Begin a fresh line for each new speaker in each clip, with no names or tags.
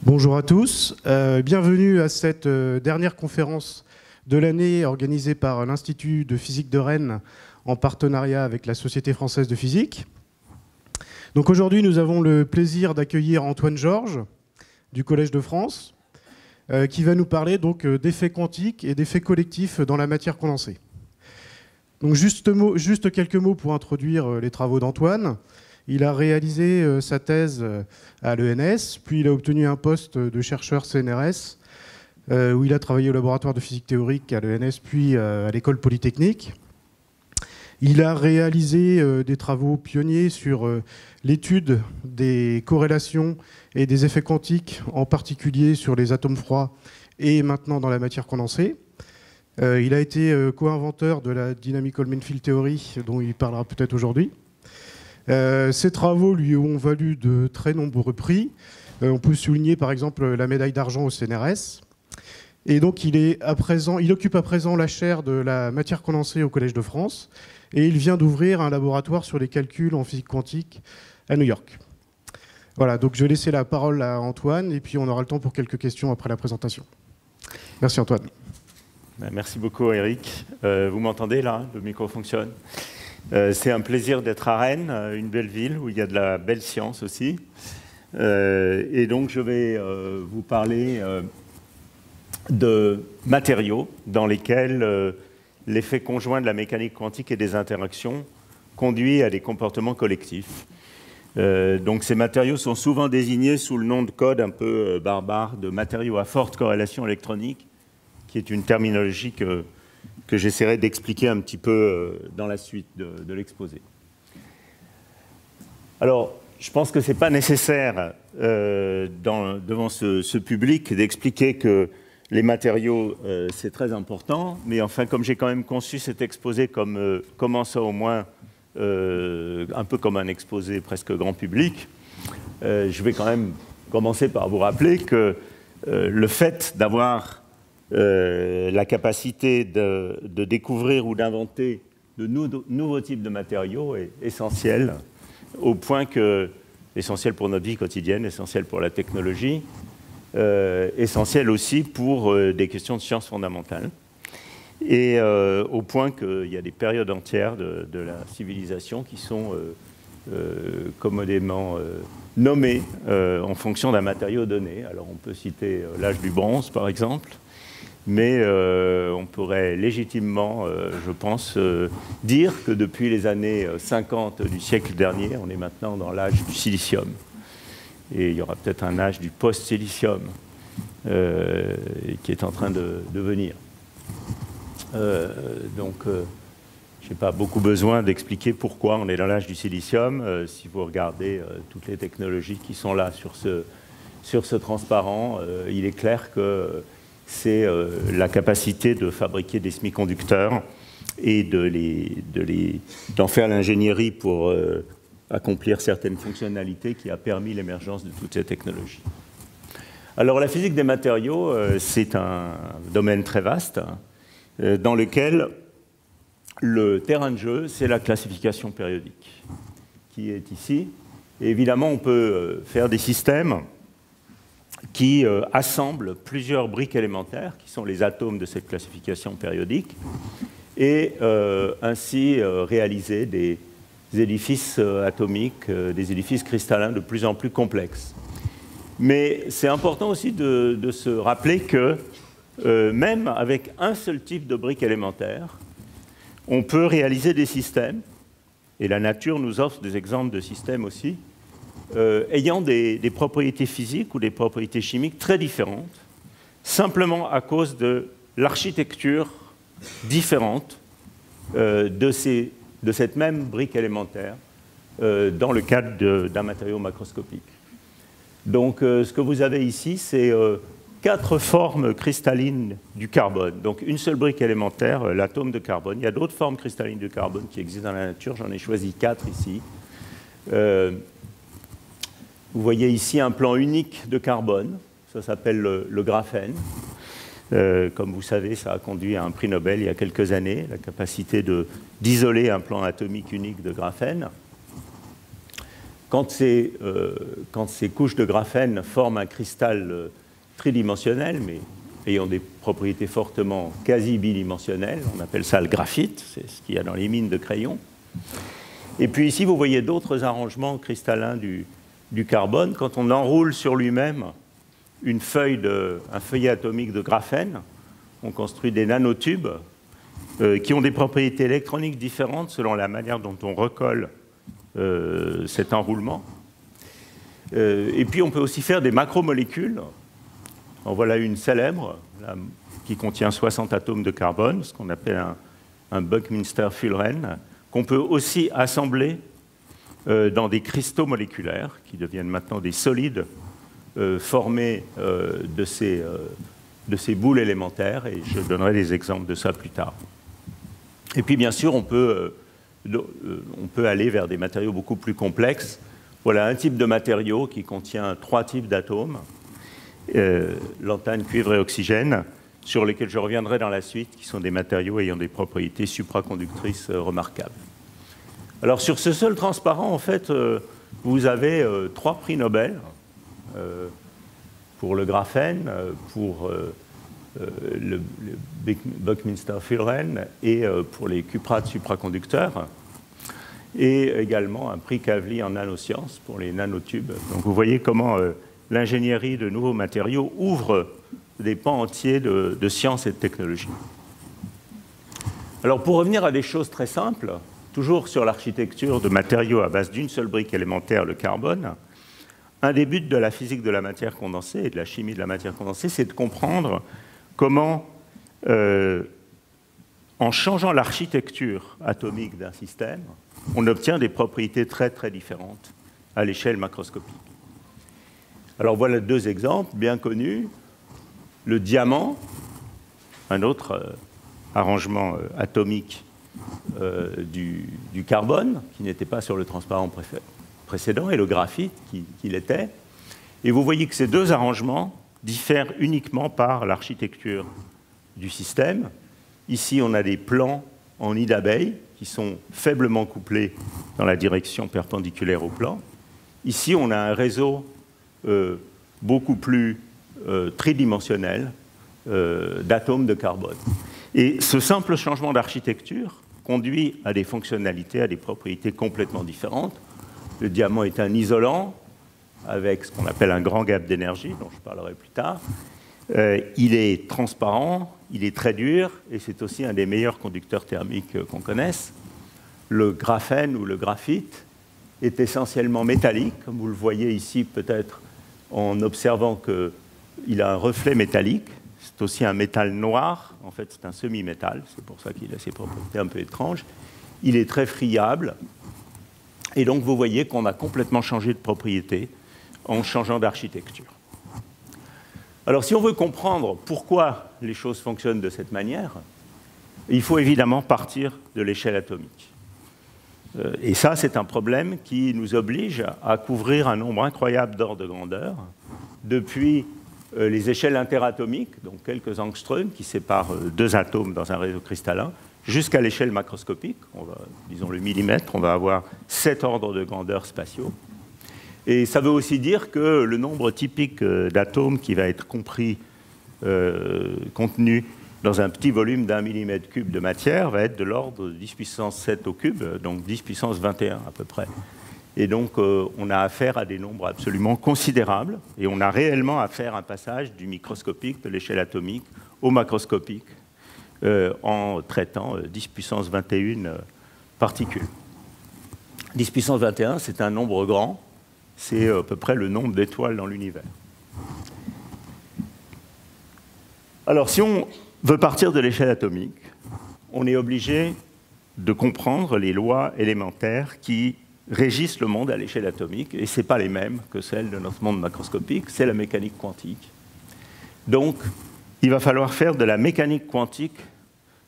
Bonjour à tous, bienvenue à cette dernière conférence de l'année organisée par l'Institut de physique de Rennes en partenariat avec la Société française de physique. Donc aujourd'hui, nous avons le plaisir d'accueillir Antoine Georges du Collège de France qui va nous parler donc d'effets quantiques et d'effets collectifs dans la matière condensée. Donc juste quelques mots pour introduire les travaux d'Antoine. Il a réalisé sa thèse à l'ENS, puis il a obtenu un poste de chercheur CNRS, où il a travaillé au laboratoire de physique théorique à l'ENS, puis à l'école polytechnique. Il a réalisé des travaux pionniers sur l'étude des corrélations et des effets quantiques, en particulier sur les atomes froids et maintenant dans la matière condensée. Il a été co-inventeur de la Dynamical Mean Field Theory, dont il parlera peut-être aujourd'hui. Ces travaux lui ont valu de très nombreux prix. On peut souligner par exemple la médaille d'argent au CNRS. Et donc il occupe à présent la chaire de la matière condensée au Collège de France et il vient d'ouvrir un laboratoire sur les calculs en physique quantique à New York. Voilà, donc je vais laisser la parole à Antoine et puis on aura le temps pour quelques questions après la présentation. Merci Antoine.
Merci beaucoup Eric. Vous m'entendez là? Le micro fonctionne? C'est un plaisir d'être à Rennes, une belle ville où il y a de la belle science aussi. Et donc je vais vous parler de matériaux dans lesquels l'effet conjoint de la mécanique quantique et des interactions conduit à des comportements collectifs. Donc ces matériaux sont souvent désignés sous le nom de code un peu barbare de matériaux à forte corrélation électronique, qui est une terminologie que j'essaierai d'expliquer un petit peu dans la suite de l'exposé. Alors, je pense que ce n'est pas nécessaire devant ce public d'expliquer que les matériaux, c'est très important, mais enfin, comme j'ai quand même conçu cet exposé comme commençant au moins un peu comme un exposé presque grand public, je vais quand même commencer par vous rappeler que le fait d'avoir la capacité de découvrir ou d'inventer de nouveaux types de matériaux est essentiel, au point que, essentiel pour notre vie quotidienne, essentiel pour la technologie, essentiel aussi pour des questions de sciences fondamentales, et au point qu'il y a des périodes entières de la civilisation qui sont commodément nommées en fonction d'un matériau donné. Alors on peut citer l'âge du bronze par exemple, mais on pourrait légitimement, je pense, dire que depuis les années 50 du siècle dernier, on est maintenant dans l'âge du silicium. Et il y aura peut-être un âge du post-silicium qui est en train de venir. Donc, je n'ai pas beaucoup besoin d'expliquer pourquoi on est dans l'âge du silicium. Si vous regardez toutes les technologies qui sont là sur ce transparent, il est clair que c'est la capacité de fabriquer des semi-conducteurs et d'en faire l'ingénierie pour accomplir certaines fonctionnalités qui a permis l'émergence de toutes ces technologies. Alors la physique des matériaux, c'est un domaine très vaste dans lequel le terrain de jeu, c'est la classification périodique qui est ici. Et évidemment, on peut faire des systèmes qui assemblent plusieurs briques élémentaires, qui sont les atomes de cette classification périodique, et ainsi réaliser des édifices atomiques, des édifices cristallins de plus en plus complexes. Mais c'est important aussi de se rappeler que même avec un seul type de brique élémentaire, on peut réaliser des systèmes, et la nature nous offre des exemples de systèmes aussi, ayant des propriétés physiques ou des propriétés chimiques très différentes, simplement à cause de l'architecture différente de cette même brique élémentaire dans le cadre d'un matériau macroscopique. Donc ce que vous avez ici, c'est 4 formes cristallines du carbone. Donc une seule brique élémentaire, l'atome de carbone. Il y a d'autres formes cristallines de carbone qui existent dans la nature, j'en ai choisi 4 ici. Vous voyez ici un plan unique de carbone, ça s'appelle le graphène. Comme vous savez, ça a conduit à un prix Nobel il y a quelques années, la capacité d'isoler un plan atomique unique de graphène. quand ces couches de graphène forment un cristal tridimensionnel, mais ayant des propriétés fortement quasi bidimensionnelles, on appelle ça le graphite, c'est ce qu'il y a dans les mines de crayon. Et puis ici, vous voyez d'autres arrangements cristallins du carbone. Quand on enroule sur lui-même un feuillet atomique de graphène, on construit des nanotubes qui ont des propriétés électroniques différentes selon la manière dont on recolle cet enroulement. Et puis on peut aussi faire des macromolécules. En voilà une célèbre là, qui contient 60 atomes de carbone, ce qu'on appelle un Buckminster-Fullerene, qu'on peut aussi assembler dans des cristaux moléculaires qui deviennent maintenant des solides formés de ces boules élémentaires, et je donnerai des exemples de ça plus tard. Et puis bien sûr, on peut aller vers des matériaux beaucoup plus complexes. Voilà un type de matériau qui contient 3 types d'atomes, lanthane, cuivre et oxygène, sur lesquels je reviendrai dans la suite, qui sont des matériaux ayant des propriétés supraconductrices remarquables. Alors sur ce seul transparent, en fait, vous avez 3 prix Nobel pour le graphène, pour le Buckminster-Fullerene et pour les cuprates supraconducteurs, et également un prix Kavli en nanosciences pour les nanotubes. Donc vous voyez comment l'ingénierie de nouveaux matériaux ouvre des pans entiers de sciences et de technologies. Alors pour revenir à des choses très simples, toujours sur l'architecture de matériaux à base d'une seule brique élémentaire, le carbone, un des buts de la physique de la matière condensée et de la chimie de la matière condensée, c'est de comprendre comment, en changeant l'architecture atomique d'un système, on obtient des propriétés très très différentes à l'échelle macroscopique. Alors voilà 2 exemples bien connus. Le diamant, un autre arrangement atomique du carbone, qui n'était pas sur le transparent précédent, et le graphite, qui l'était. Et vous voyez que ces 2 arrangements diffèrent uniquement par l'architecture du système. Ici, on a des plans en nid d'abeille qui sont faiblement couplés dans la direction perpendiculaire au plan. Ici, on a un réseau beaucoup plus tridimensionnel d'atomes de carbone. Et ce simple changement d'architecture conduit à des fonctionnalités, à des propriétés complètement différentes. Le diamant est un isolant avec ce qu'on appelle un grand gap d'énergie, dont je parlerai plus tard. Il est transparent, il est très dur, et c'est aussi un des meilleurs conducteurs thermiques qu'on connaisse. Le graphène ou le graphite est essentiellement métallique, comme vous le voyez ici peut-être en observant qu'il a un reflet métallique. C'est aussi un métal noir, en fait c'est un semi-métal, c'est pour ça qu'il a ses propriétés un peu étranges. Il est très friable, et donc vous voyez qu'on a complètement changé de propriété en changeant d'architecture. Alors si on veut comprendre pourquoi les choses fonctionnent de cette manière, il faut évidemment partir de l'échelle atomique. Et ça, c'est un problème qui nous oblige à couvrir un nombre incroyable d'ordres de grandeur, depuis les échelles interatomiques, donc quelques angstroms qui séparent 2 atomes dans un réseau cristallin, jusqu'à l'échelle macroscopique, disons le millimètre, on va avoir 7 ordres de grandeur spatiaux. Et ça veut aussi dire que le nombre typique d'atomes qui va être contenu dans un petit volume d'1 millimètre cube de matière va être de l'ordre de 10 puissance 7 au cube, donc 10 puissance 21 à peu près. Et donc on a affaire à des nombres absolument considérables, et on a réellement affaire à un passage du microscopique, de l'échelle atomique, au macroscopique, en traitant 10 puissance 21 particules. 10 puissance 21, c'est un nombre grand, c'est à peu près le nombre d'étoiles dans l'univers. Alors si on veut partir de l'échelle atomique, on est obligé de comprendre les lois élémentaires qui régissent le monde à l'échelle atomique, et ce n'est pas les mêmes que celles de notre monde macroscopique, c'est la mécanique quantique. Donc, il va falloir faire de la mécanique quantique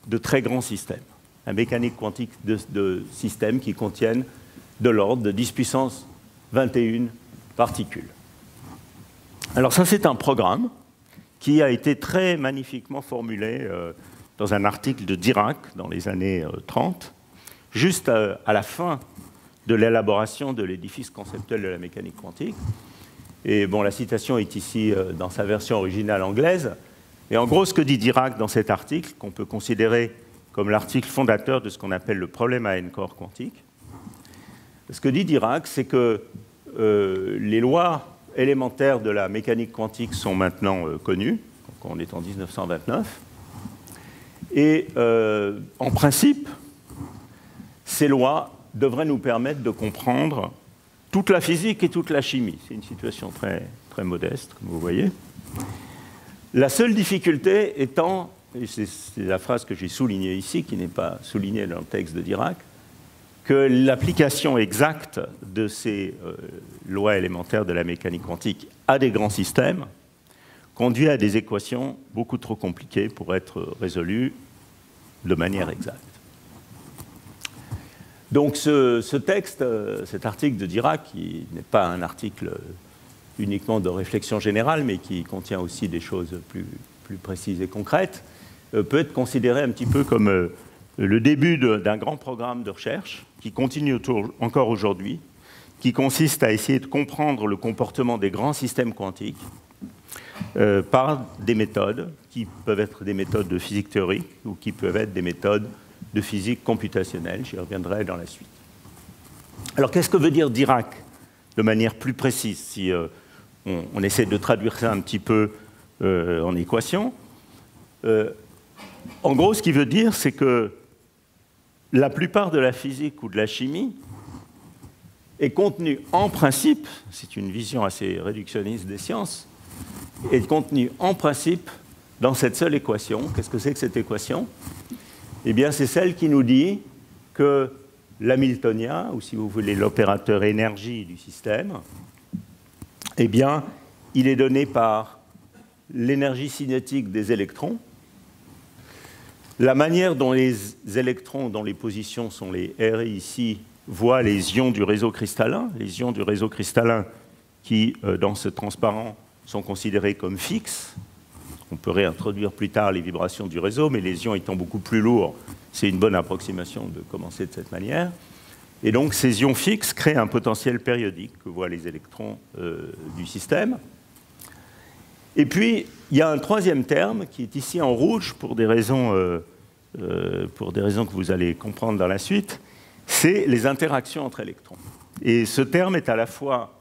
de très grands systèmes. La mécanique quantique de systèmes qui contiennent de l'ordre de 10 puissance 21 particules. Alors ça, c'est un programme qui a été très magnifiquement formulé dans un article de Dirac dans les années 30, juste à la fin de l'élaboration de l'édifice conceptuel de la mécanique quantique. Et bon, la citation est ici dans sa version originale anglaise. Et en gros, ce que dit Dirac dans cet article, qu'on peut considérer comme l'article fondateur de ce qu'on appelle le problème à n-corps quantique, ce que dit Dirac, c'est que les lois élémentaires de la mécanique quantique sont maintenant connues, donc on est en 1929, et en principe, ces lois devraient nous permettre de comprendre toute la physique et toute la chimie. C'est une situation très, très modeste, comme vous voyez. La seule difficulté étant, et c'est la phrase que j'ai soulignée ici, qui n'est pas soulignée dans le texte de Dirac, que l'application exacte de ces lois élémentaires de la mécanique quantique à des grands systèmes conduit à des équations beaucoup trop compliquées pour être résolues de manière exacte. Donc ce texte, cet article de Dirac, qui n'est pas un article uniquement de réflexion générale, mais qui contient aussi des choses plus précises et concrètes, peut être considéré un petit peu comme le début d'un grand programme de recherche qui continue encore aujourd'hui, qui consiste à essayer de comprendre le comportement des grands systèmes quantiques par des méthodes qui peuvent être des méthodes de physique théorique ou qui peuvent être des méthodes de physique computationnelle. J'y reviendrai dans la suite. Alors, qu'est-ce que veut dire Dirac de manière plus précise, si on essaie de traduire ça un petit peu en équation? En gros, ce qu'il veut dire, c'est que la plupart de la physique ou de la chimie est contenue en principe, c'est une vision assez réductionniste des sciences, est contenue en principe dans cette seule équation. Qu'est-ce que c'est que cette équation? Eh bien, c'est celle qui nous dit que l'hamiltonien, ou si vous voulez l'opérateur énergie du système, eh bien, il est donné par l'énergie cinétique des électrons, la manière dont les électrons, dont les positions sont les Ri ici, voient les ions du réseau cristallin. Les ions du réseau cristallin qui, dans ce transparent, sont considérés comme fixes. On peut réintroduire plus tard les vibrations du réseau, mais les ions étant beaucoup plus lourds, c'est une bonne approximation de commencer de cette manière. Et donc, ces ions fixes créent un potentiel périodique que voient les électrons du système. Et puis, il y a un troisième terme qui est ici en rouge pour des raisons que vous allez comprendre dans la suite, c'est les interactions entre électrons. Et ce terme est à la fois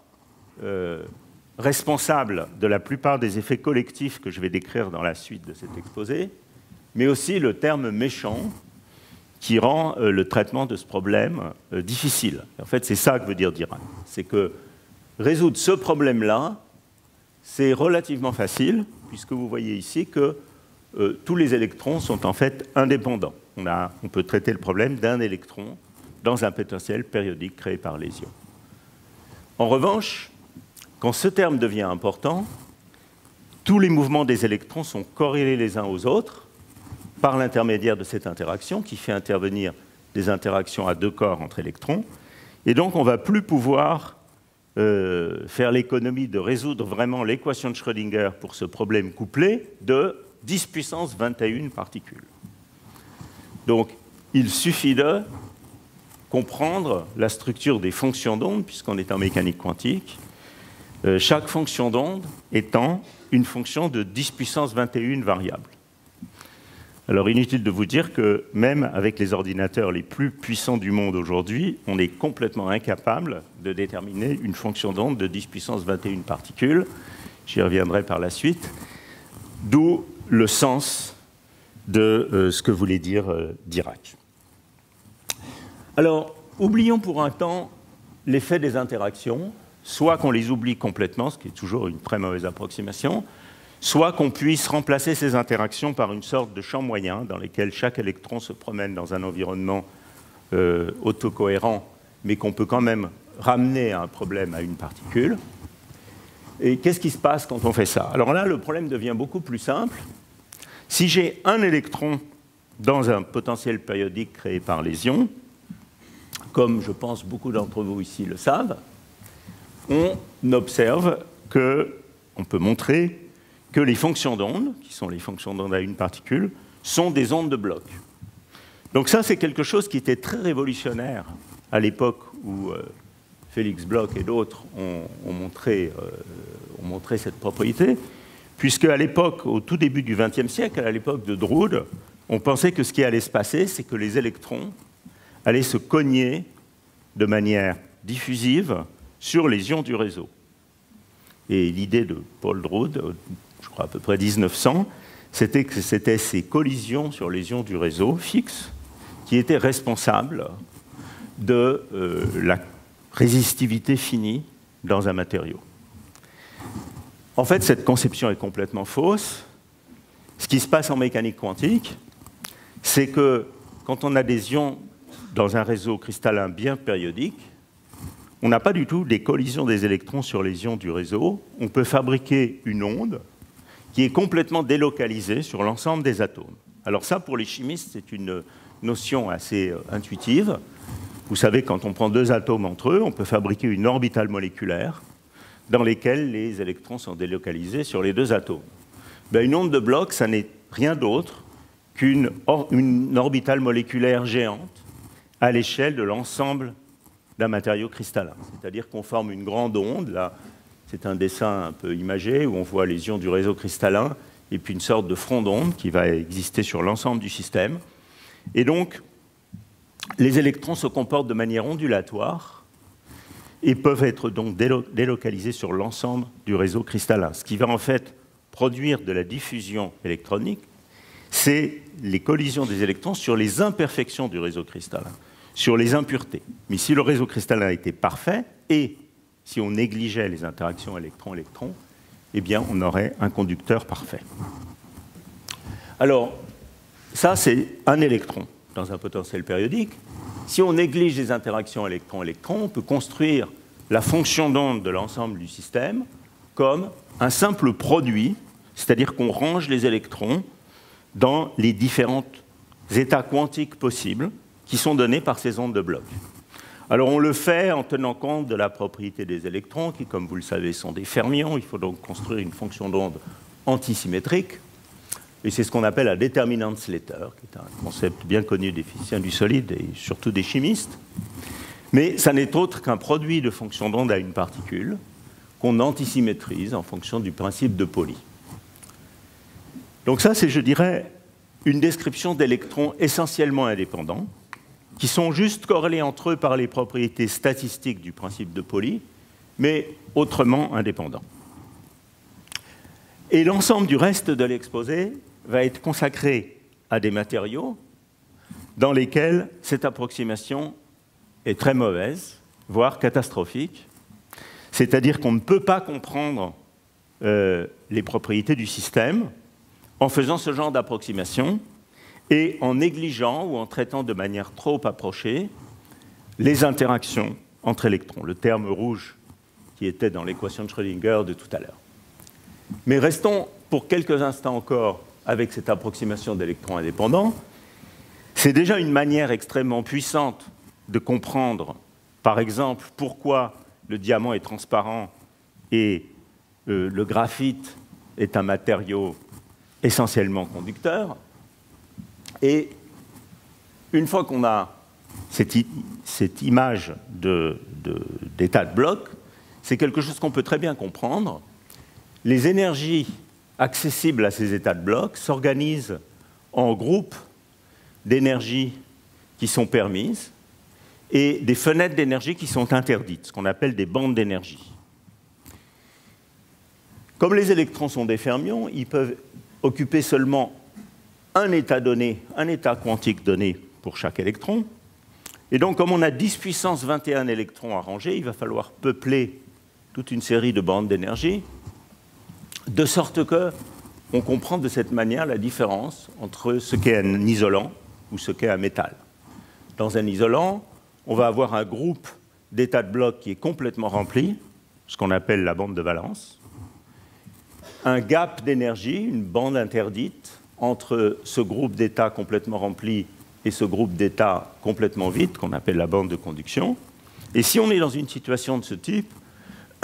responsable de la plupart des effets collectifs que je vais décrire dans la suite de cet exposé, mais aussi le terme méchant qui rend le traitement de ce problème difficile. En fait, c'est ça que veut dire Dirac. C'est que résoudre ce problème-là, c'est relativement facile, puisque vous voyez ici que tous les électrons sont en fait indépendants. On peut traiter le problème d'un électron dans un potentiel périodique créé par les ions. En revanche, quand ce terme devient important, tous les mouvements des électrons sont corrélés les uns aux autres par l'intermédiaire de cette interaction qui fait intervenir des interactions à deux corps entre électrons. Et donc, on ne va plus pouvoir faire l'économie de résoudre vraiment l'équation de Schrödinger pour ce problème couplé de 10 puissance 21 particules. Donc, il suffit de comprendre la structure des fonctions d'onde, puisqu'on est en mécanique quantique, chaque fonction d'onde étant une fonction de 10 puissance 21 variables. Alors, inutile de vous dire que même avec les ordinateurs les plus puissants du monde aujourd'hui, on est complètement incapable de déterminer une fonction d'onde de 10 puissance 21 particules. J'y reviendrai par la suite. D'où le sens de ce que voulait dire Dirac. Alors, oublions pour un temps l'effet des interactions, soit qu'on les oublie complètement, ce qui est toujours une très mauvaise approximation, soit qu'on puisse remplacer ces interactions par une sorte de champ moyen dans lequel chaque électron se promène dans un environnement autocohérent, mais qu'on peut quand même ramener un problème à une particule. Et qu'est-ce qui se passe quand on fait ça? Alors là, le problème devient beaucoup plus simple. Si j'ai un électron dans un potentiel périodique créé par les ions, comme je pense beaucoup d'entre vous ici le savent, on observe qu'on peut montrer que les fonctions d'onde, qui sont les fonctions d'onde à une particule, sont des ondes de bloc. Donc ça, c'est quelque chose qui était très révolutionnaire à l'époque où Félix Bloch et d'autres ont montré cette propriété, puisque à l'époque, au tout début du XXe siècle, à l'époque de Drude, on pensait que ce qui allait se passer, c'est que les électrons allaient se cogner de manière diffusive sur les ions du réseau. Et l'idée de Paul Drude, je crois à peu près 1900, c'était que c'était ces collisions sur les ions du réseau fixes qui étaient responsables de la résistivité finie dans un matériau. En fait, cette conception est complètement fausse. Ce qui se passe en mécanique quantique, c'est que quand on a des ions dans un réseau cristallin bien périodique, on n'a pas du tout des collisions des électrons sur les ions du réseau. On peut fabriquer une onde qui est complètement délocalisée sur l'ensemble des atomes. Alors ça, pour les chimistes, c'est une notion assez intuitive. Vous savez, quand on prend deux atomes entre eux, on peut fabriquer une orbitale moléculaire dans laquelle les électrons sont délocalisés sur les deux atomes. Ben, une onde de Bloch, ça n'est rien d'autre qu'une orbitale moléculaire géante à l'échelle de l'ensemble d'un matériau cristallin. C'est-à-dire qu'on forme une grande onde, là, c'est un dessin un peu imagé, où on voit les ions du réseau cristallin, et puis une sorte de front d'onde qui va exister sur l'ensemble du système. Et donc, les électrons se comportent de manière ondulatoire et peuvent être donc délocalisés sur l'ensemble du réseau cristallin. Ce qui va en fait produire de la diffusion électronique, c'est les collisions des électrons sur les imperfections du réseau cristallin, sur les impuretés. Mais si le réseau cristallin était parfait, et si on négligeait les interactions électron-électron, eh bien, on aurait un conducteur parfait. Alors, ça, c'est un électron dans un potentiel périodique. Si on néglige les interactions électron-électron, on peut construire la fonction d'onde de l'ensemble du système comme un simple produit, c'est-à-dire qu'on range les électrons dans les différents états quantiques possibles qui sont donnés par ces ondes de Bloch. Alors on le fait en tenant compte de la propriété des électrons, qui, comme vous le savez, sont des fermions. Il faut donc construire une fonction d'onde antisymétrique. Et c'est ce qu'on appelle la déterminante Slater, qui est un concept bien connu des physiciens du solide et surtout des chimistes. Mais ça n'est autre qu'un produit de fonction d'onde à une particule qu'on antisymétrise en fonction du principe de Pauli. Donc ça, c'est, je dirais, une description d'électrons essentiellement indépendants, qui sont juste corrélés entre eux par les propriétés statistiques du principe de Pauli, mais autrement indépendants. Et l'ensemble du reste de l'exposé va être consacré à des matériaux dans lesquels cette approximation est très mauvaise, voire catastrophique. C'est-à-dire qu'on ne peut pas comprendre les propriétés du système en faisant ce genre d'approximation et en négligeant ou en traitant de manière trop approchée les interactions entre électrons, le terme rouge qui était dans l'équation de Schrödinger de tout à l'heure. Mais restons pour quelques instants encore avec cette approximation d'électrons indépendants. C'est déjà une manière extrêmement puissante de comprendre, par exemple, pourquoi le diamant est transparent et le graphite est un matériau essentiellement conducteur. Et une fois qu'on a cette image d'état de Bloch, c'est quelque chose qu'on peut très bien comprendre. Les énergies accessibles à ces états de Bloch s'organisent en groupes d'énergies qui sont permises et des fenêtres d'énergie qui sont interdites, ce qu'on appelle des bandes d'énergie. Comme les électrons sont des fermions, ils peuvent occuper seulement un état donné, un état quantique donné pour chaque électron. Et donc, comme on a 10 puissance 21 électrons à ranger, il va falloir peupler toute une série de bandes d'énergie, de sorte qu'on comprend de cette manière la différence entre ce qu'est un isolant ou ce qu'est un métal. Dans un isolant, on va avoir un groupe d'états de Bloch qui est complètement rempli, ce qu'on appelle la bande de valence, un gap d'énergie, une bande interdite, entre ce groupe d'états complètement rempli et ce groupe d'états complètement vide, qu'on appelle la bande de conduction. Et si on est dans une situation de ce type,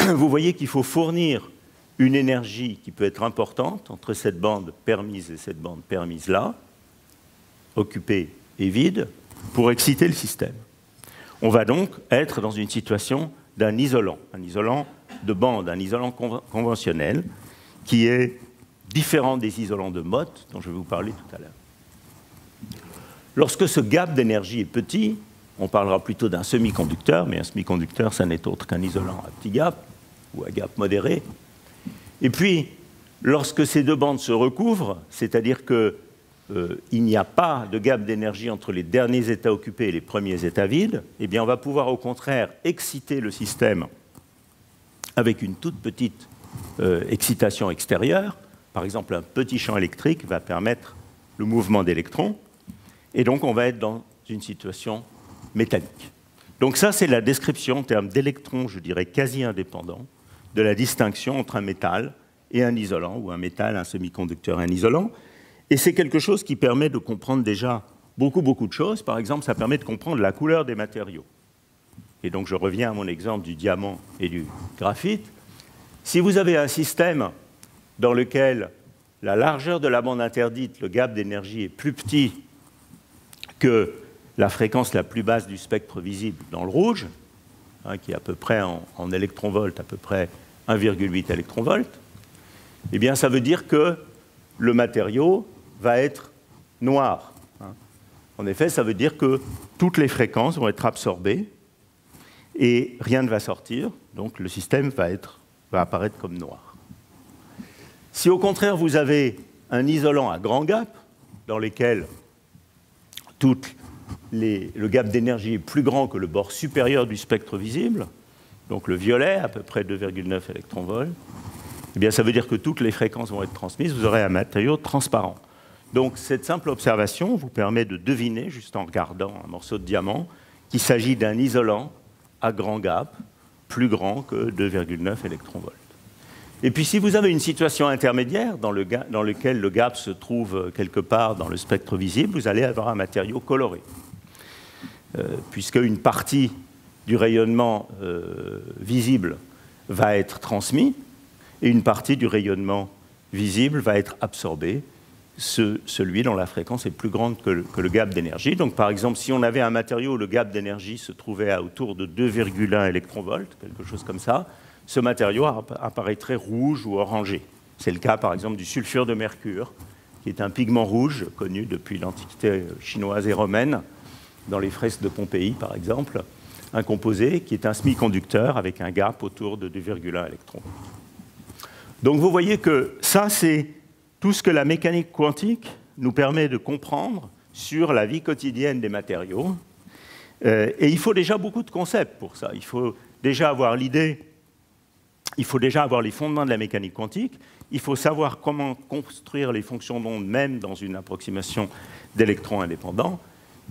vous voyez qu'il faut fournir une énergie qui peut être importante entre cette bande permise et cette bande permise là, occupée et vide, pour exciter le système. On va donc être dans une situation d'un isolant, un isolant de bande, un isolant conventionnel, qui est différent des isolants de Mott, dont je vais vous parler tout à l'heure. Lorsque ce gap d'énergie est petit, on parlera plutôt d'un semi-conducteur, mais un semi-conducteur, ça n'est autre qu'un isolant à petit gap, ou à gap modéré. Et puis, lorsque ces deux bandes se recouvrent, c'est-à-dire qu'il n'y a pas de gap d'énergie entre les derniers états occupés et les premiers états vides, eh bien, on va pouvoir au contraire exciter le système avec une toute petite excitation extérieure. Par exemple, un petit champ électrique va permettre le mouvement d'électrons, et donc on va être dans une situation métallique. Donc ça, c'est la description en termes d'électrons, je dirais quasi indépendants, de la distinction entre un métal et un isolant, ou un métal, un semi-conducteur et un isolant. Et c'est quelque chose qui permet de comprendre déjà beaucoup de choses. Par exemple, ça permet de comprendre la couleur des matériaux. Et donc je reviens à mon exemple du diamant et du graphite. Si vous avez un système dans lequel la largeur de la bande interdite, le gap d'énergie est plus petit que la fréquence la plus basse du spectre visible dans le rouge, qui est à peu près en électronvolts, à peu près 1,8 électronvolts, eh bien ça veut dire que le matériau va être noir. En effet, ça veut dire que toutes les fréquences vont être absorbées et rien ne va sortir, donc le système va apparaître comme noir. Si au contraire vous avez un isolant à grand gap, dans lequel le gap d'énergie est plus grand que le bord supérieur du spectre visible, donc le violet, à peu près 2,9 électronvolts, eh bien ça veut dire que toutes les fréquences vont être transmises, vous aurez un matériau transparent. Donc cette simple observation vous permet de deviner, juste en regardant un morceau de diamant, qu'il s'agit d'un isolant à grand gap, plus grand que 2,9 électronvolts. Et puis si vous avez une situation intermédiaire dans lequel le gap se trouve quelque part dans le spectre visible, vous allez avoir un matériau coloré. Puisque une partie du rayonnement visible va être transmis et une partie du rayonnement visible va être absorbée, celui dont la fréquence est plus grande que le gap d'énergie. Donc par exemple, si on avait un matériau où le gap d'énergie se trouvait à autour de 2,1 électronvolts, quelque chose comme ça, ce matériau apparaîtrait rouge ou orangé. C'est le cas par exemple du sulfure de mercure, qui est un pigment rouge connu depuis l'Antiquité chinoise et romaine, dans les fresques de Pompéi par exemple, un composé qui est un semi-conducteur avec un gap autour de 2,1 électrons. Donc vous voyez que ça, c'est tout ce que la mécanique quantique nous permet de comprendre sur la vie quotidienne des matériaux. Et il faut déjà beaucoup de concepts pour ça. Il faut déjà avoir l'idée, il faut déjà avoir les fondements de la mécanique quantique, il faut savoir comment construire les fonctions d'onde même dans une approximation d'électrons indépendants,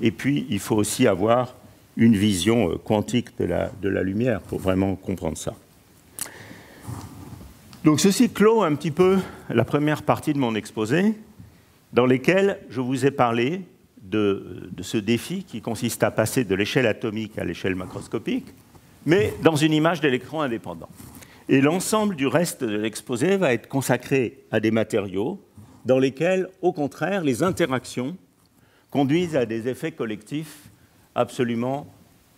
et puis il faut aussi avoir une vision quantique de la lumière pour vraiment comprendre ça. Donc ceci clôt un petit peu la première partie de mon exposé, dans laquelle je vous ai parlé de ce défi qui consiste à passer de l'échelle atomique à l'échelle macroscopique, mais dans une image d'électrons indépendants. Et l'ensemble du reste de l'exposé va être consacré à des matériaux dans lesquels, au contraire, les interactions conduisent à des effets collectifs absolument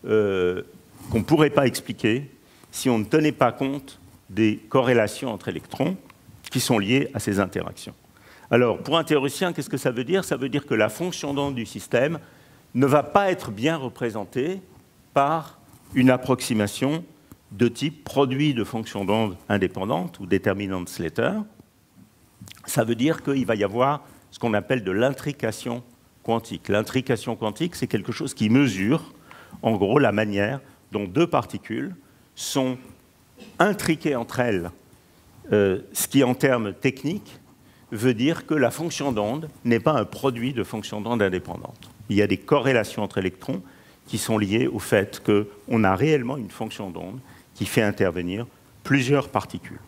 qu'on ne pourrait pas expliquer si on ne tenait pas compte des corrélations entre électrons qui sont liées à ces interactions. Alors, pour un théoricien, qu'est-ce que ça veut dire? Ça veut dire que la fonction d'onde du système ne va pas être bien représentée par une approximation de type produit de fonctions d'onde indépendantes ou déterminante Slater. Ça veut dire qu'il va y avoir ce qu'on appelle de l'intrication quantique. L'intrication quantique, c'est quelque chose qui mesure, en gros, la manière dont deux particules sont intriquées entre elles, ce qui, en termes techniques, veut dire que la fonction d'onde n'est pas un produit de fonctions d'onde indépendantes. Il y a des corrélations entre électrons qui sont liées au fait qu'on a réellement une fonction d'onde qui fait intervenir plusieurs particules.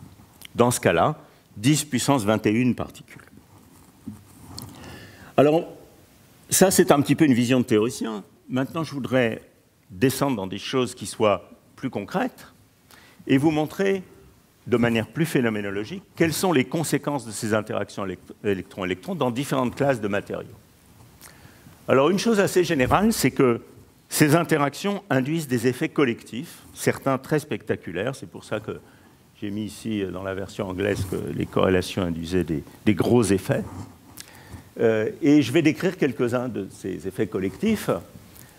Dans ce cas-là, 10 puissance 21 particules. Alors, ça, c'est un petit peu une vision de théoricien. Maintenant, je voudrais descendre dans des choses qui soient plus concrètes et vous montrer, de manière plus phénoménologique, quelles sont les conséquences de ces interactions électron-électron dans différentes classes de matériaux. Alors, une chose assez générale, c'est que Ces interactions induisent des effets collectifs, certains très spectaculaires. C'est pour ça que j'ai mis ici dans la version anglaise que les corrélations induisaient des gros effets. Et je vais décrire quelques-uns de ces effets collectifs,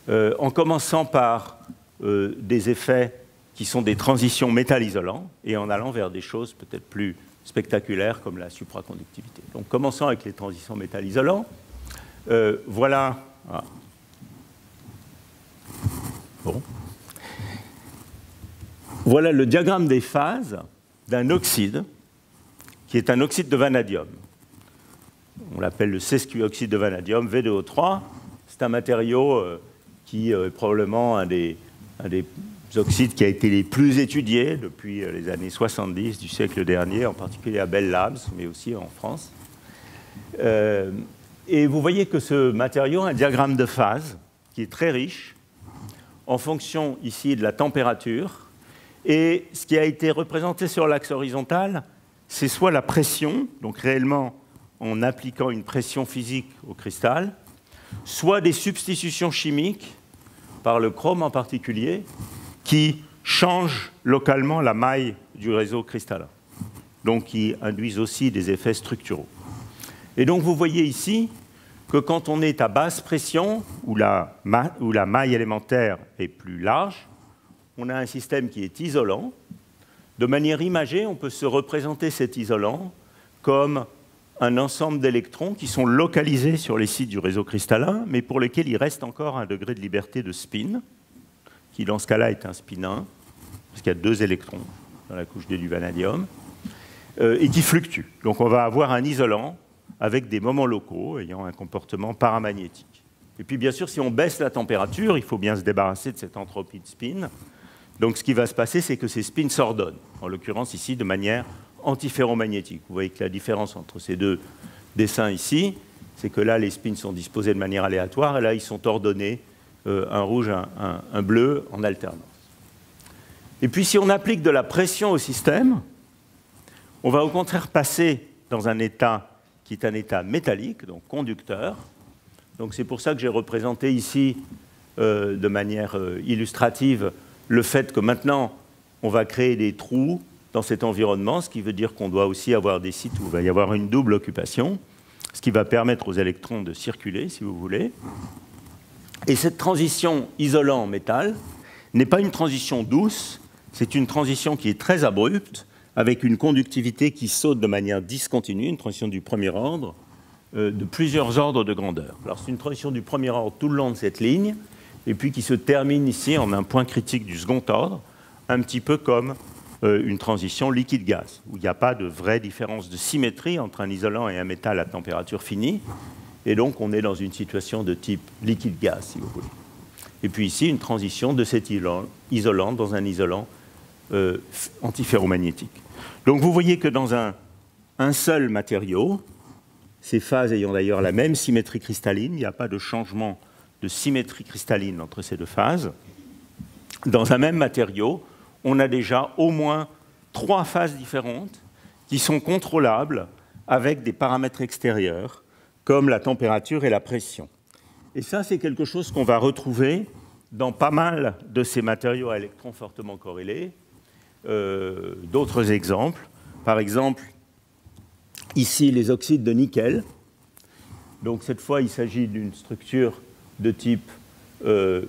en commençant par des effets qui sont des transitions métal-isolants et en allant vers des choses peut-être plus spectaculaires comme la supraconductivité. Donc commençons avec les transitions métal-isolants. Voilà. Ah. Bon. Voilà le diagramme des phases d'un oxyde qui est un oxyde de vanadium. On l'appelle le sesquioxyde de vanadium, V2O3. C'est un matériau qui est probablement un des oxydes qui a été les plus étudiés depuis les années 70 du siècle dernier, en particulier à Bell Labs, mais aussi en France. Et vous voyez que ce matériau a un diagramme de phase qui est très riche, en fonction ici de la température. Et ce qui a été représenté sur l'axe horizontal, c'est soit la pression, donc réellement en appliquant une pression physique au cristal, soit des substitutions chimiques, par le chrome en particulier, qui changent localement la maille du réseau cristallin, donc qui induisent aussi des effets structuraux. Et donc vous voyez ici que quand on est à basse pression, où la maille élémentaire est plus large, on a un système qui est isolant. De manière imagée, on peut se représenter cet isolant comme un ensemble d'électrons qui sont localisés sur les sites du réseau cristallin, mais pour lesquels il reste encore un degré de liberté de spin, qui dans ce cas-là est un spin 1, parce qu'il y a 2 électrons dans la couche D du vanadium, et qui fluctue. Donc on va avoir un isolant avec des moments locaux ayant un comportement paramagnétique. Et puis bien sûr, si on baisse la température, il faut bien se débarrasser de cette entropie de spin. Donc ce qui va se passer, c'est que ces spins s'ordonnent, en l'occurrence ici de manière antiferromagnétique. Vous voyez que la différence entre ces deux dessins ici, c'est que là, les spins sont disposés de manière aléatoire, et là, ils sont ordonnés, un rouge, un bleu, en alternance. Et puis si on applique de la pression au système, on va au contraire passer dans un état qui est un état métallique, donc conducteur. Donc c'est pour ça que j'ai représenté ici, de manière illustrative, le fait que maintenant, on va créer des trous dans cet environnement, ce qui veut dire qu'on doit aussi avoir des sites où il va y avoir une double occupation, ce qui va permettre aux électrons de circuler, si vous voulez. Et cette transition isolant-métal n'est pas une transition douce, c'est une transition qui est très abrupte, avec une conductivité qui saute de manière discontinue, une transition du premier ordre, de plusieurs ordres de grandeur. Alors c'est une transition du premier ordre tout le long de cette ligne, et puis qui se termine ici en un point critique du second ordre, un petit peu comme une transition liquide-gaz, où il n'y a pas de vraie différence de symétrie entre un isolant et un métal à température finie, et donc on est dans une situation de type liquide-gaz, si vous voulez. Et puis ici, une transition de cet isolant dans un isolant antiferromagnétique. Donc vous voyez que dans un seul matériau, ces phases ayant d'ailleurs la même symétrie cristalline, il n'y a pas de changement de symétrie cristalline entre ces deux phases. Dans un même matériau, on a déjà au moins 3 phases différentes qui sont contrôlables avec des paramètres extérieurs, comme la température et la pression. Et ça, c'est quelque chose qu'on va retrouver dans pas mal de ces matériaux à électrons fortement corrélés. D'autres exemples, par exemple, ici les oxydes de nickel. Donc cette fois, il s'agit d'une structure de type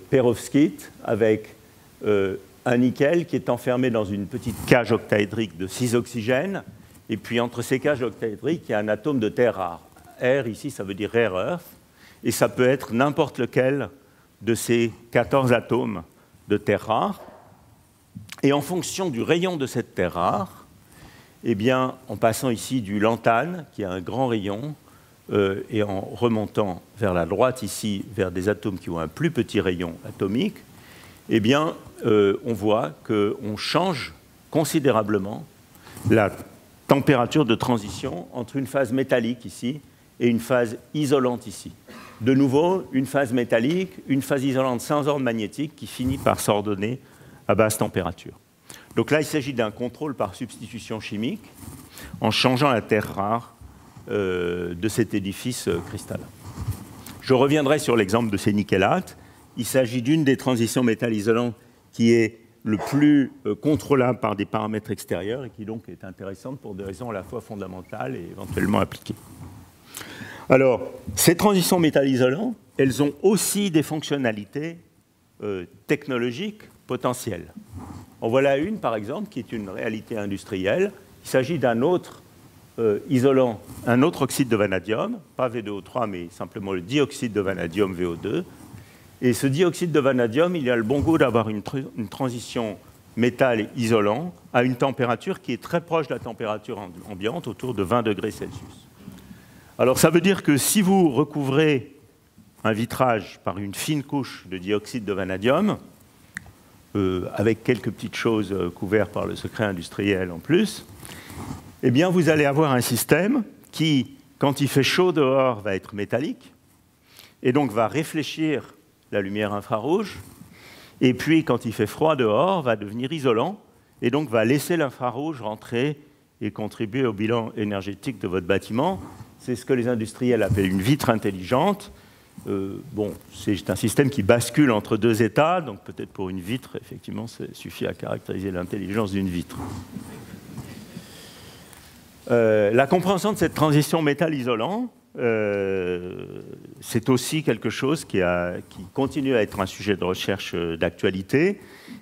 perovskite avec un nickel qui est enfermé dans une petite cage octaédrique de 6 oxygènes, et puis entre ces cages octaédriques, il y a un atome de terre rare. R, ici, ça veut dire rare earth, et ça peut être n'importe lequel de ces 14 atomes de terre rare. Et en fonction du rayon de cette terre rare, eh bien, en passant ici du lantane, qui a un grand rayon, et en remontant vers la droite ici, vers des atomes qui ont un plus petit rayon atomique, eh bien, on voit qu'on change considérablement la température de transition entre une phase métallique ici et une phase isolante ici. De nouveau, une phase métallique, une phase isolante sans ordre magnétique qui finit par s'ordonner à basse température. Donc là, il s'agit d'un contrôle par substitution chimique en changeant la terre rare de cet édifice cristallin. Je reviendrai sur l'exemple de ces nickelates il s'agit d'une des transitions métal isolant qui est le plus contrôlable par des paramètres extérieurs et qui donc est intéressante pour des raisons à la fois fondamentales et éventuellement appliquées. Alors, ces transitions métal isolant, elles ont aussi des fonctionnalités technologiques potentielles. En voilà une, par exemple, qui est une réalité industrielle. Il s'agit d'un autre isolant, un autre oxyde de vanadium, pas V2O3, mais simplement le dioxyde de vanadium VO2. Et ce dioxyde de vanadium, il a le bon goût d'avoir une transition métal isolant à une température qui est très proche de la température ambiante, autour de 20 degrés Celsius. Alors ça veut dire que si vous recouvrez un vitrage par une fine couche de dioxyde de vanadium, avec quelques petites choses couvertes par le secret industriel en plus, eh bien vous allez avoir un système qui, quand il fait chaud dehors, va être métallique, et donc va réfléchir la lumière infrarouge, et puis quand il fait froid dehors, va devenir isolant, et donc va laisser l'infrarouge rentrer et contribuer au bilan énergétique de votre bâtiment. C'est ce que les industriels appellent une vitre intelligente. Bon, c'est un système qui bascule entre deux états, donc peut-être pour une vitre, effectivement, ça suffit à caractériser l'intelligence d'une vitre. La compréhension de cette transition métal-isolant, c'est aussi quelque chose qui continue à être un sujet de recherche d'actualité.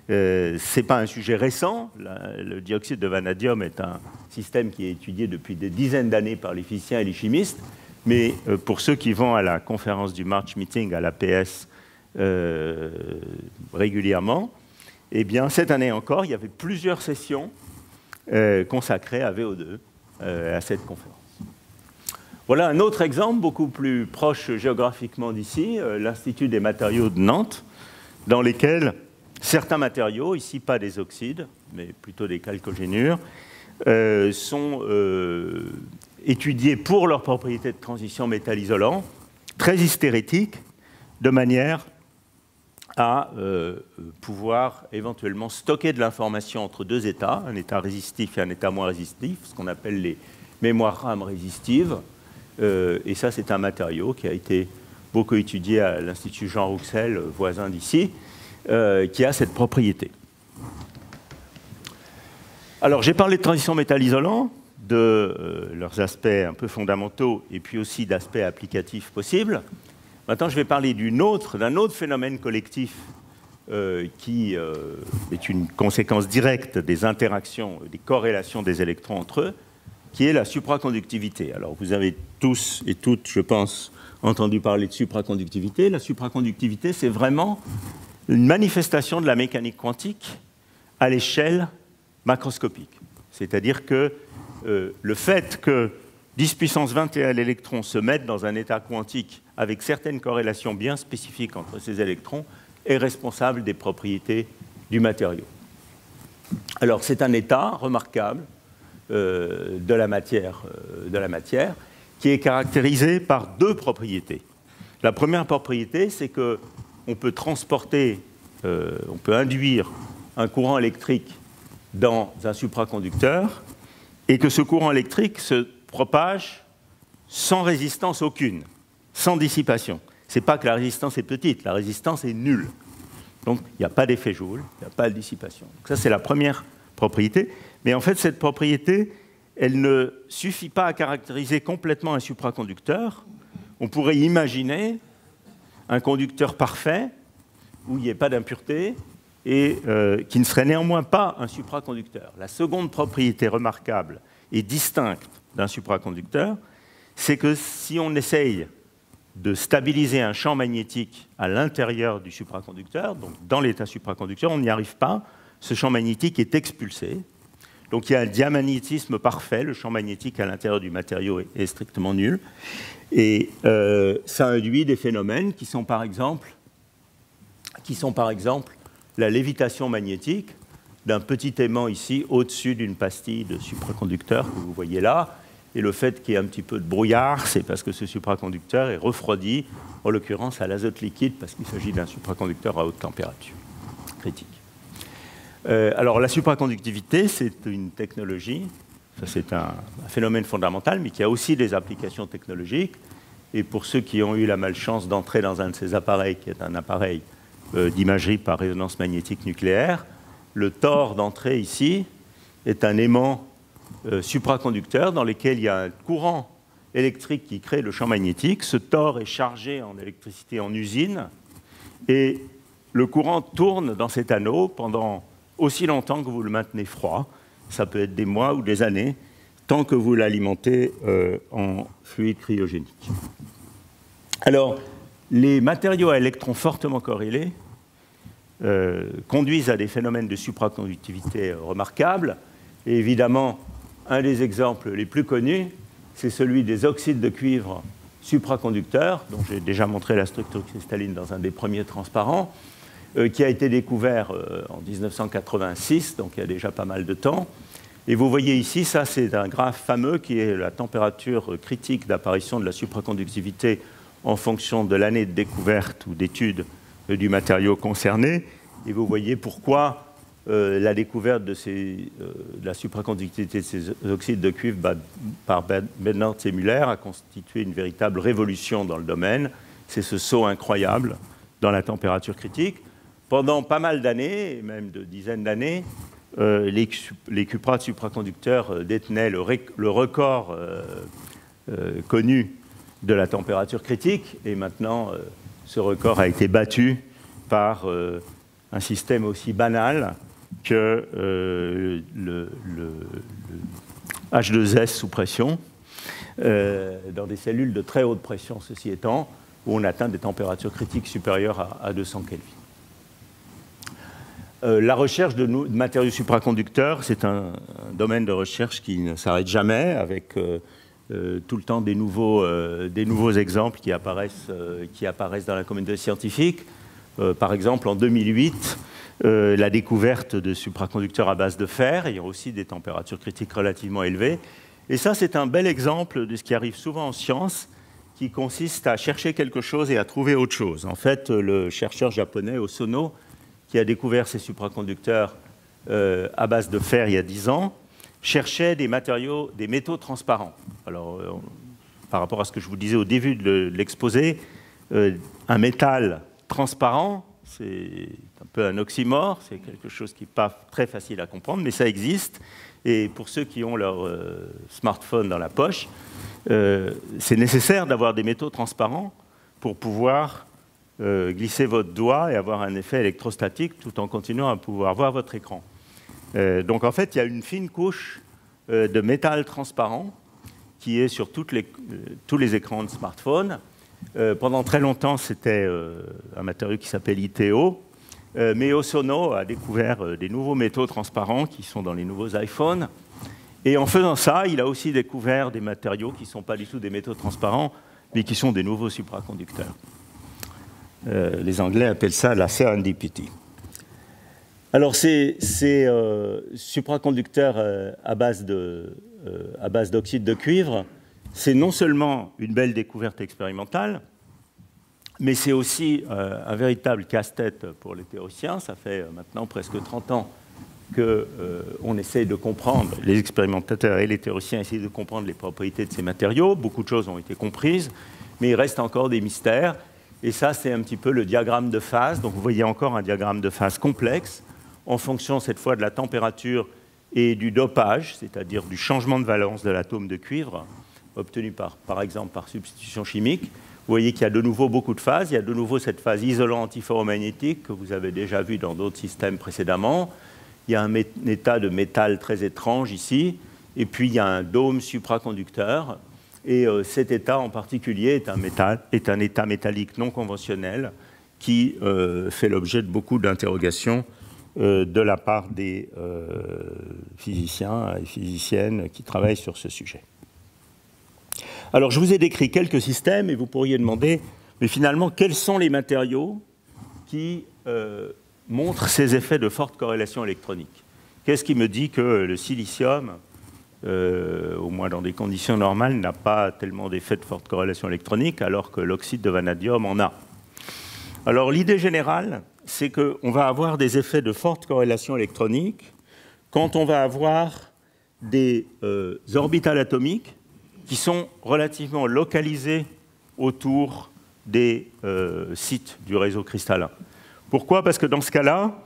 Ce n'est pas un sujet récent. Le dioxyde de vanadium est un système qui est étudié depuis des dizaines d'années par les physiciens et les chimistes. Mais pour ceux qui vont à la conférence du March Meeting à l'APS régulièrement, eh bien, cette année encore, il y avait plusieurs sessions consacrées à VO2 à cette conférence. Voilà un autre exemple, beaucoup plus proche géographiquement d'ici, l'Institut des matériaux de Nantes, dans lesquels certains matériaux, ici pas des oxydes, mais plutôt des chalcogénures, sont étudiés pour leurs propriétés de transition métal-isolant, très hystérétiques, de manière à pouvoir éventuellement stocker de l'information entre deux états, un état résistif et un état moins résistif, ce qu'on appelle les mémoires RAM résistives. Et ça, c'est un matériau qui a été beaucoup étudié à l'Institut Jean Rouxel, voisin d'ici, qui a cette propriété. Alors, j'ai parlé de transition métal-isolant, de leurs aspects un peu fondamentaux et puis aussi d'aspects applicatifs possibles. Maintenant, je vais parler d'un autre phénomène collectif qui est une conséquence directe des interactions, des corrélations des électrons entre eux, qui est la supraconductivité. Alors, vous avez tous et toutes, je pense, entendu parler de supraconductivité. La supraconductivité, c'est vraiment une manifestation de la mécanique quantique à l'échelle macroscopique. C'est-à-dire que le fait que 10 puissance 21 électrons se mettent dans un état quantique avec certaines corrélations bien spécifiques entre ces électrons est responsable des propriétés du matériau. Alors, c'est un état remarquable de la matière qui est caractérisé par deux propriétés. La première propriété, c'est qu'on peut transporter, on peut induire un courant électrique dans un supraconducteur et que ce courant électrique se propage sans résistance aucune, sans dissipation. Ce n'est pas que la résistance est petite, la résistance est nulle. Donc, il n'y a pas d'effet Joule, il n'y a pas de dissipation. Donc, ça, c'est la première propriété. Mais en fait, cette propriété, elle ne suffit pas à caractériser complètement un supraconducteur. On pourrait imaginer un conducteur parfait, où il n'y ait pas d'impureté, et qui ne serait néanmoins pas un supraconducteur. La seconde propriété remarquable et distincte d'un supraconducteur, c'est que si on essaye de stabiliser un champ magnétique à l'intérieur du supraconducteur, donc dans l'état supraconducteur, on n'y arrive pas, ce champ magnétique est expulsé. Donc il y a un diamagnétisme parfait, le champ magnétique à l'intérieur du matériau est strictement nul, et ça induit des phénomènes qui sont par exemple la lévitation magnétique d'un petit aimant ici au-dessus d'une pastille de supraconducteur que vous voyez là. Et le fait qu'il y ait un petit peu de brouillard, c'est parce que ce supraconducteur est refroidi, en l'occurrence à l'azote liquide, parce qu'il s'agit d'un supraconducteur à haute température critique. Alors la supraconductivité, c'est une technologie, ça c'est un phénomène fondamental, mais qui a aussi des applications technologiques. Et pour ceux qui ont eu la malchance d'entrer dans un de ces appareils, qui est un appareil d'imagerie par résonance magnétique nucléaire. Le TOR d'entrée ici est un aimant supraconducteur dans lequel il y a un courant électrique qui crée le champ magnétique. Ce TOR est chargé en électricité en usine et le courant tourne dans cet anneau pendant aussi longtemps que vous le maintenez froid. Ça peut être des mois ou des années, tant que vous l'alimentez en fluide cryogénique. Alors, les matériaux à électrons fortement corrélés conduisent à des phénomènes de supraconductivité remarquables. Et évidemment, un des exemples les plus connus, c'est celui des oxydes de cuivre supraconducteurs, dont j'ai déjà montré la structure cristalline dans un des premiers transparents, qui a été découvert en 1986, donc il y a déjà pas mal de temps. Et vous voyez ici, ça c'est un graphe fameux qui est la température critique d'apparition de la supraconductivité en fonction de l'année de découverte ou d'étude du matériau concerné. Et vous voyez pourquoi la découverte de la supraconductivité de ces oxydes de cuivre par Bednorz et Müller a constitué une véritable révolution dans le domaine. C'est ce saut incroyable dans la température critique. Pendant pas mal d'années, même de dizaines d'années, les cuprates supraconducteurs détenaient le record connu de la température critique, et maintenant ce record a été battu par un système aussi banal que le H2S sous pression, dans des cellules de très haute pression, ceci étant, où on atteint des températures critiques supérieures à 200 Kelvin. La recherche de matériaux supraconducteurs, c'est un domaine de recherche qui ne s'arrête jamais, avec tout le temps des nouveaux exemples qui apparaissent dans la communauté scientifique. Par exemple, en 2008, la découverte de supraconducteurs à base de fer, ayant aussi des températures critiques relativement élevées. Et ça, c'est un bel exemple de ce qui arrive souvent en science, qui consiste à chercher quelque chose et à trouver autre chose. En fait, le chercheur japonais Osono, qui a découvert ces supraconducteurs à base de fer il y a 10 ans, cherchait des métaux transparents. Alors, par rapport à ce que je vous disais au début de l'exposé, un métal transparent, c'est un peu un oxymore, c'est quelque chose qui n'est pas très facile à comprendre, mais ça existe. Et pour ceux qui ont leur smartphone dans la poche, c'est nécessaire d'avoir des métaux transparents pour pouvoir glisser votre doigt et avoir un effet électrostatique tout en continuant à pouvoir voir votre écran. Donc en fait, il y a une fine couche de métal transparent qui est sur tous les écrans de smartphone. Pendant très longtemps, c'était un matériau qui s'appelle ITO, mais Osono a découvert des nouveaux métaux transparents qui sont dans les nouveaux iPhones. Et en faisant ça, il a aussi découvert des matériaux qui ne sont pas du tout des métaux transparents, mais qui sont des nouveaux supraconducteurs. Les Anglais appellent ça la serendipity. Alors, ces supraconducteurs à base d'oxyde de cuivre, c'est non seulement une belle découverte expérimentale, mais c'est aussi un véritable casse-tête pour les théoriciens. Ça fait maintenant presque 30 ans qu'on essaye de comprendre, les expérimentateurs et les théoriciens essayent de comprendre les propriétés de ces matériaux. Beaucoup de choses ont été comprises, mais il reste encore des mystères. Et ça, c'est un petit peu le diagramme de phase. Donc vous voyez encore un diagramme de phase complexe, en fonction cette fois de la température et du dopage, c'est-à-dire du changement de valence de l'atome de cuivre, obtenu par exemple par substitution chimique. Vous voyez qu'il y a de nouveau beaucoup de phases. Il y a de nouveau cette phase isolant antiferromagnétique que vous avez déjà vu dans d'autres systèmes précédemment. Il y a un état de métal très étrange ici. Et puis il y a un dôme supraconducteur. Et cet état en particulier est un état métallique non conventionnel qui fait l'objet de beaucoup d'interrogations de la part des physiciens et physiciennes qui travaillent sur ce sujet. Alors, je vous ai décrit quelques systèmes et vous pourriez demander, mais finalement, quels sont les matériaux qui montrent ces effets de forte corrélation électronique? Qu'est-ce qui me dit que le silicium, au moins dans des conditions normales, n'a pas tellement d'effets de forte corrélation électronique, alors que l'oxyde de vanadium en a? Alors, l'idée générale, c'est qu'on va avoir des effets de forte corrélation électronique quand on va avoir des orbitales atomiques qui sont relativement localisées autour des sites du réseau cristallin. Pourquoi? Parce que dans ce cas-là,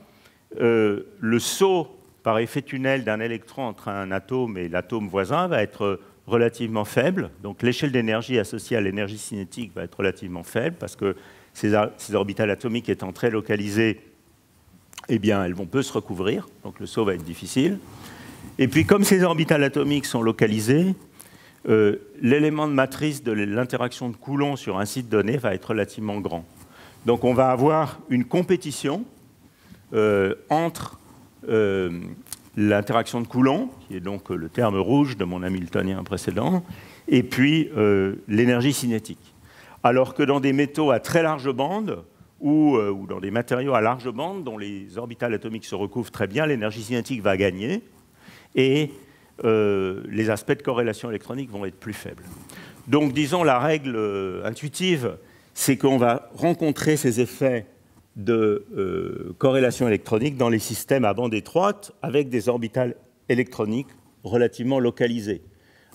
le saut par effet tunnel d'un électron entre un atome et l'atome voisin va être relativement faible. Donc l'échelle d'énergie associée à l'énergie cinétique va être relativement faible parce que ces orbitales atomiques étant très localisées, eh bien, elles vont peu se recouvrir, donc le saut va être difficile. Et puis, comme ces orbitales atomiques sont localisées, l'élément de matrice de l'interaction de Coulomb sur un site donné va être relativement grand. Donc, on va avoir une compétition entre l'interaction de Coulomb, qui est donc le terme rouge de mon hamiltonien précédent, et puis l'énergie cinétique. Alors que dans des métaux à très large bande, ou dans des matériaux à large bande, dont les orbitales atomiques se recouvrent très bien, l'énergie cinétique va gagner, et les aspects de corrélation électronique vont être plus faibles. Donc, disons, la règle intuitive, c'est qu'on va rencontrer ces effets de corrélation électronique dans les systèmes à bande étroite avec des orbitales électroniques relativement localisées.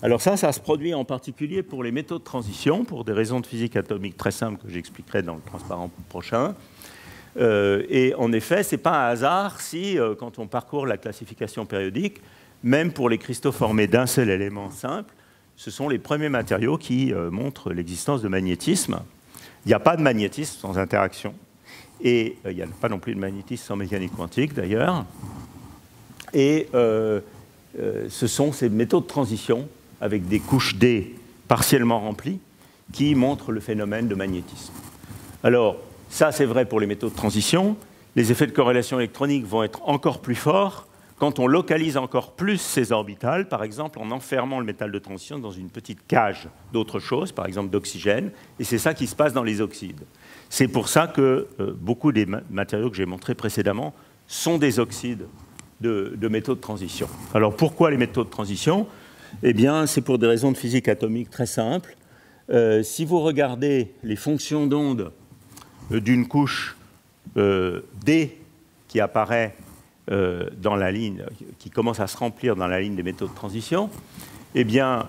Alors ça se produit en particulier pour les métaux de transition, pour des raisons de physique atomique très simples que j'expliquerai dans le transparent prochain. Et en effet, ce n'est pas un hasard si, quand on parcourt la classification périodique, même pour les cristaux formés d'un seul élément simple, ce sont les premiers matériaux qui montrent l'existence de magnétisme. Il n'y a pas de magnétisme sans interaction. Et il n'y a pas non plus de magnétisme sans mécanique quantique, d'ailleurs. Et ce sont ces métaux de transition, avec des couches D partiellement remplies, qui montrent le phénomène de magnétisme. Alors, ça, c'est vrai pour les métaux de transition. Les effets de corrélation électronique vont être encore plus forts quand on localise encore plus ces orbitales, par exemple en enfermant le métal de transition dans une petite cage d'autre chose, par exemple d'oxygène, et c'est ça qui se passe dans les oxydes. C'est pour ça que beaucoup des matériaux que j'ai montrés précédemment sont des oxydes de métaux de transition. Alors pourquoi les métaux de transition? Eh bien, c'est pour des raisons de physique atomique très simples. Si vous regardez les fonctions d'onde d'une couche D qui apparaît dans la ligne, qui commence à se remplir dans la ligne des métaux de transition, eh bien,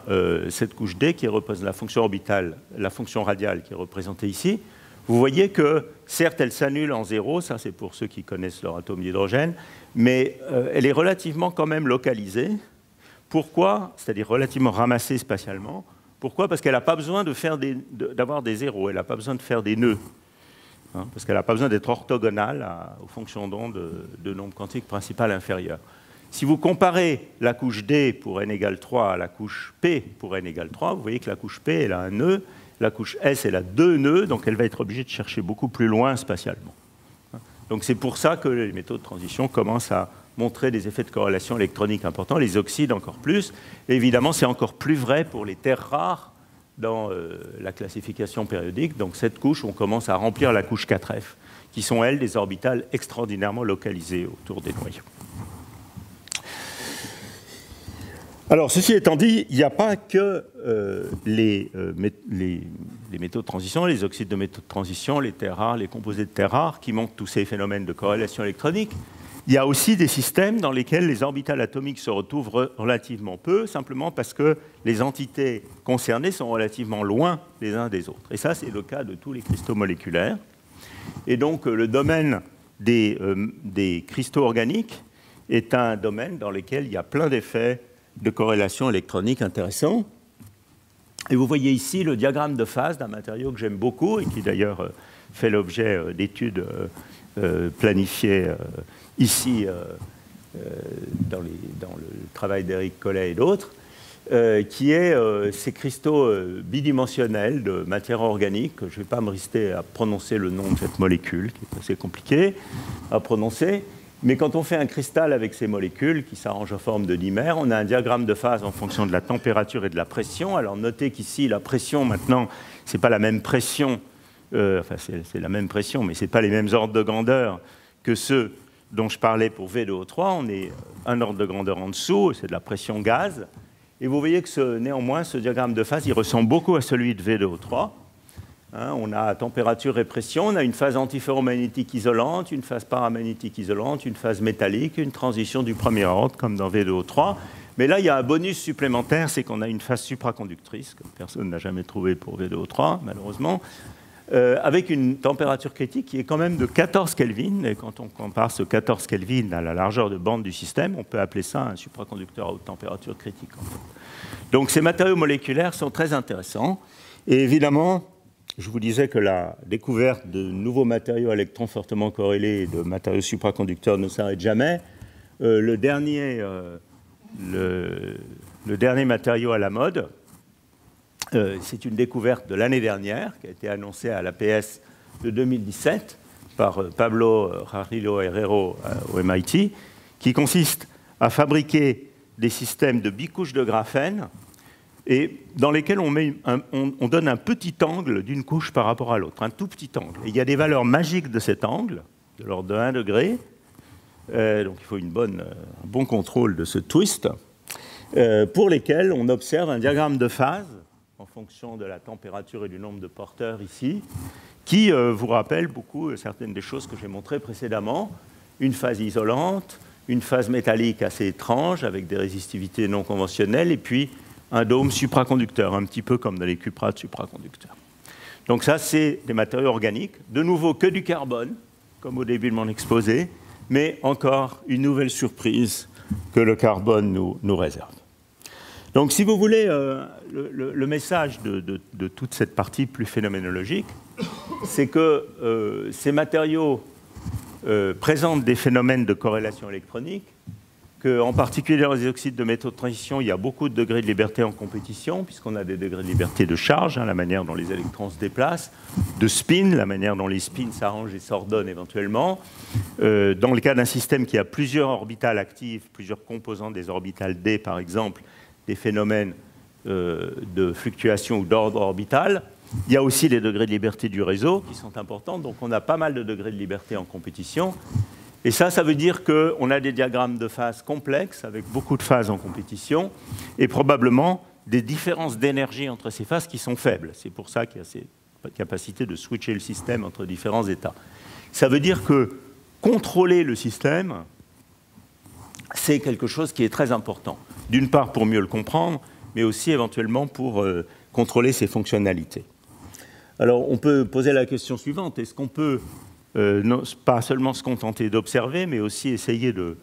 cette couche D qui représente la fonction orbitale, la fonction radiale qui est représentée ici, vous voyez que, certes, elle s'annule en zéro, ça c'est pour ceux qui connaissent leur atome d'hydrogène, mais elle est relativement quand même localisée. Pourquoi? C'est-à-dire relativement ramassée spatialement. Pourquoi? Parce qu'elle n'a pas besoin d'avoir des zéros, elle n'a pas besoin de faire des nœuds. Parce qu'elle n'a pas besoin d'être orthogonale aux fonctions d'onde de nombre quantique principal inférieur. Si vous comparez la couche D pour n égale 3 à la couche P pour n égale 3, vous voyez que la couche P, elle a un nœud, la couche S, elle a 2 nœuds, donc elle va être obligée de chercher beaucoup plus loin spatialement. Donc c'est pour ça que les métaux de transition commencent à montrer des effets de corrélation électronique importants, les oxydes encore plus. Et évidemment, c'est encore plus vrai pour les terres rares dans la classification périodique. Donc cette couche, on commence à remplir la couche 4F, qui sont, elles, des orbitales extraordinairement localisées autour des noyaux. Alors, ceci étant dit, il n'y a pas que les métaux de transition, les oxydes de métaux de transition, les terres rares, les composés de terres rares qui montrent tous ces phénomènes de corrélation électronique. Il y a aussi des systèmes dans lesquels les orbitales atomiques se retrouvent relativement peu, simplement parce que les entités concernées sont relativement loin les uns des autres. Et ça, c'est le cas de tous les cristaux moléculaires. Et donc, le domaine des cristaux organiques est un domaine dans lequel il y a plein d'effets de corrélation électronique intéressants. Et vous voyez ici le diagramme de phase d'un matériau que j'aime beaucoup et qui d'ailleurs fait l'objet d'études planifiées ici dans le travail d'Éric Collet et d'autres, qui est ces cristaux bidimensionnels de matière organique. Je ne vais pas me rester à prononcer le nom de cette molécule, qui est assez compliqué à prononcer. Mais quand on fait un cristal avec ces molécules qui s'arrangent en forme de dimère, on a un diagramme de phase en fonction de la température et de la pression. Alors notez qu'ici, la pression, maintenant, ce n'est pas la même pression, enfin c'est la même pression, mais ce n'est pas les mêmes ordres de grandeur que ceux dont je parlais pour V2O3. On est un ordre de grandeur en dessous, c'est de la pression gaz. Et vous voyez que néanmoins, ce diagramme de phase, il ressemble beaucoup à celui de V2O3. On a température et pression, on a une phase antiferromagnétique isolante, une phase paramagnétique isolante, une phase métallique, une transition du premier ordre, comme dans V2O3. Mais là, il y a un bonus supplémentaire, c'est qu'on a une phase supraconductrice, que personne n'a jamais trouvé pour V2O3, malheureusement. avec une température critique qui est quand même de 14 Kelvin. Et quand on compare ce 14 Kelvin à la largeur de bande du système, on peut appeler ça un supraconducteur à haute température critique. En fait. Donc ces matériaux moléculaires sont très intéressants. Et évidemment, je vous disais que la découverte de nouveaux matériaux à électrons fortement corrélés et de matériaux supraconducteurs ne s'arrête jamais. Le dernier matériau à la mode, c'est une découverte de l'année dernière qui a été annoncée à l'APS de 2017 par Pablo Jarillo Herrero au MIT, qui consiste à fabriquer des systèmes de bicouches de graphène et dans lesquels on donne un petit angle d'une couche par rapport à l'autre, un tout petit angle. Et il y a des valeurs magiques de cet angle, de l'ordre de 1 degré, donc il faut un bon contrôle de ce twist, pour lesquels on observe un diagramme de phase en fonction de la température et du nombre de porteurs ici, qui vous rappelle beaucoup certaines des choses que j'ai montrées précédemment, une phase isolante, une phase métallique assez étrange avec des résistivités non conventionnelles, et puis un dôme supraconducteur, un petit peu comme dans les cuprates supraconducteurs. Donc ça, c'est des matériaux organiques, de nouveau que du carbone, comme au début de mon exposé, mais encore une nouvelle surprise que le carbone nous réserve. Donc si vous voulez, le message de toute cette partie plus phénoménologique, c'est que ces matériaux présentent des phénomènes de corrélation électronique, qu'en particulier dans les oxydes de métaux de transition, il y a beaucoup de degrés de liberté en compétition, puisqu'on a des degrés de liberté de charge, la manière dont les électrons se déplacent, de spin, la manière dont les spins s'arrangent et s'ordonnent éventuellement. Dans le cas d'un système qui a plusieurs orbitales actives, plusieurs composants des orbitales D, par exemple, des phénomènes de fluctuation ou d'ordre orbital. Il y a aussi les degrés de liberté du réseau qui sont importants, donc on a pas mal de degrés de liberté en compétition. Et ça veut dire qu'on a des diagrammes de phase complexes, avec beaucoup de phases en compétition, et probablement des différences d'énergie entre ces phases qui sont faibles. C'est pour ça qu'il y a cette capacité de switcher le système entre différents états. Ça veut dire que contrôler le système, c'est quelque chose qui est très important. D'une part pour mieux le comprendre, mais aussi éventuellement pour contrôler ses fonctionnalités. Alors on peut poser la question suivante, est-ce qu'on peut pas seulement se contenter d'observer, mais aussi essayer de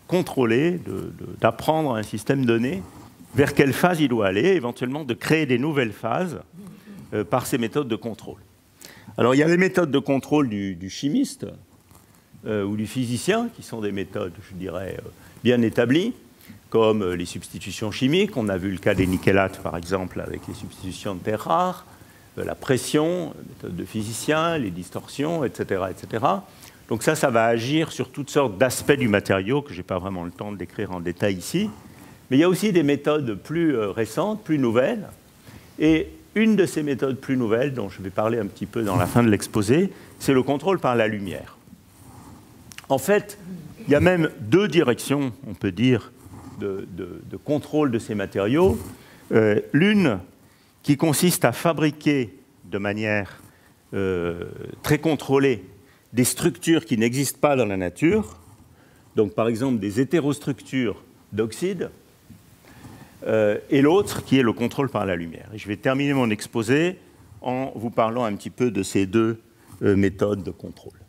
contrôler, d'apprendre un système donné vers quelle phase il doit aller, éventuellement de créer des nouvelles phases par ces méthodes de contrôle. Alors il y a les méthodes de contrôle du chimiste ou du physicien, qui sont des méthodes, je dirais, bien établies, comme les substitutions chimiques. On a vu le cas des nickelates, par exemple, avec les substitutions de terres rares, la pression, la méthode de physicien, les distorsions, etc., etc. Donc ça va agir sur toutes sortes d'aspects du matériau que je n'ai pas vraiment le temps de décrire en détail ici. Mais il y a aussi des méthodes plus récentes, plus nouvelles. Et une de ces méthodes plus nouvelles, dont je vais parler un petit peu dans la fin de l'exposé, c'est le contrôle par la lumière. En fait, il y a même deux directions, on peut dire, de contrôle de ces matériaux. L'une qui consiste à fabriquer de manière très contrôlée des structures qui n'existent pas dans la nature, donc par exemple des hétérostructures d'oxyde, et l'autre qui est le contrôle par la lumière. Et je vais terminer mon exposé en vous parlant un petit peu de ces deux méthodes de contrôle.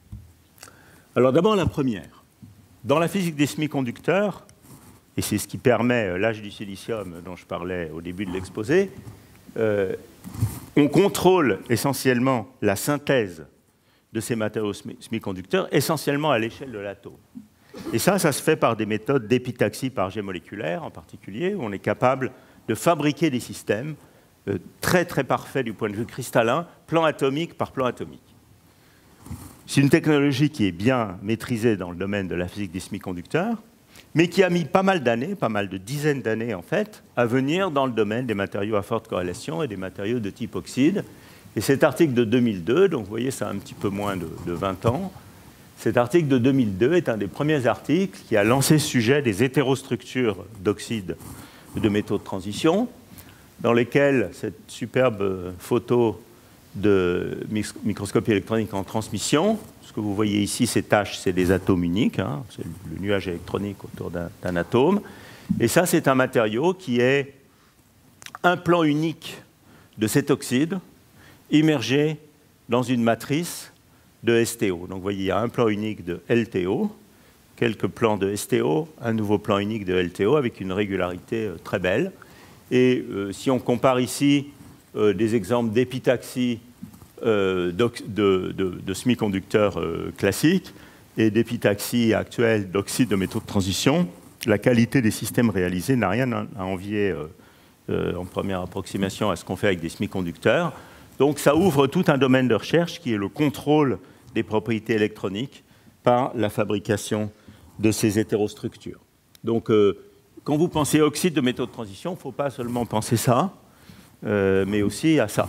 Alors d'abord la première. Dans la physique des semi-conducteurs, et c'est ce qui permet l'âge du silicium dont je parlais au début de l'exposé, on contrôle essentiellement la synthèse de ces matériaux semi-conducteurs, essentiellement à l'échelle de l'atome. Et ça se fait par des méthodes d'épitaxie par jet moléculaire, en particulier, où on est capable de fabriquer des systèmes très très parfaits du point de vue cristallin, plan atomique par plan atomique. C'est une technologie qui est bien maîtrisée dans le domaine de la physique des semi-conducteurs, mais qui a mis pas mal d'années, pas mal de dizaines d'années en fait, à venir dans le domaine des matériaux à forte corrélation et des matériaux de type oxyde. Et cet article de 2002, donc vous voyez, ça a un petit peu moins de 20 ans, cet article de 2002 est un des premiers articles qui a lancé ce sujet des hétérostructures d'oxyde de métaux de transition, dans lesquelles cette superbe photo de microscopie électronique en transmission. Ce que vous voyez ici, ces taches, c'est des atomes uniques, hein, c'est le nuage électronique autour d'un atome. Et ça, c'est un matériau qui est un plan unique de cet oxyde, immergé dans une matrice de STO. Donc vous voyez, il y a un plan unique de LTO, quelques plans de STO, un nouveau plan unique de LTO avec une régularité très belle. Et si on compare ici des exemples d'épitaxie de semi-conducteurs classiques et d'épitaxie actuelle d'oxyde de métaux de transition, la qualité des systèmes réalisés n'a rien à envier en première approximation à ce qu'on fait avec des semi-conducteurs. Donc ça ouvre tout un domaine de recherche qui est le contrôle des propriétés électroniques par la fabrication de ces hétérostructures. Donc quand vous pensez oxyde de métaux de transition, il ne faut pas seulement penser ça, mais aussi à ça.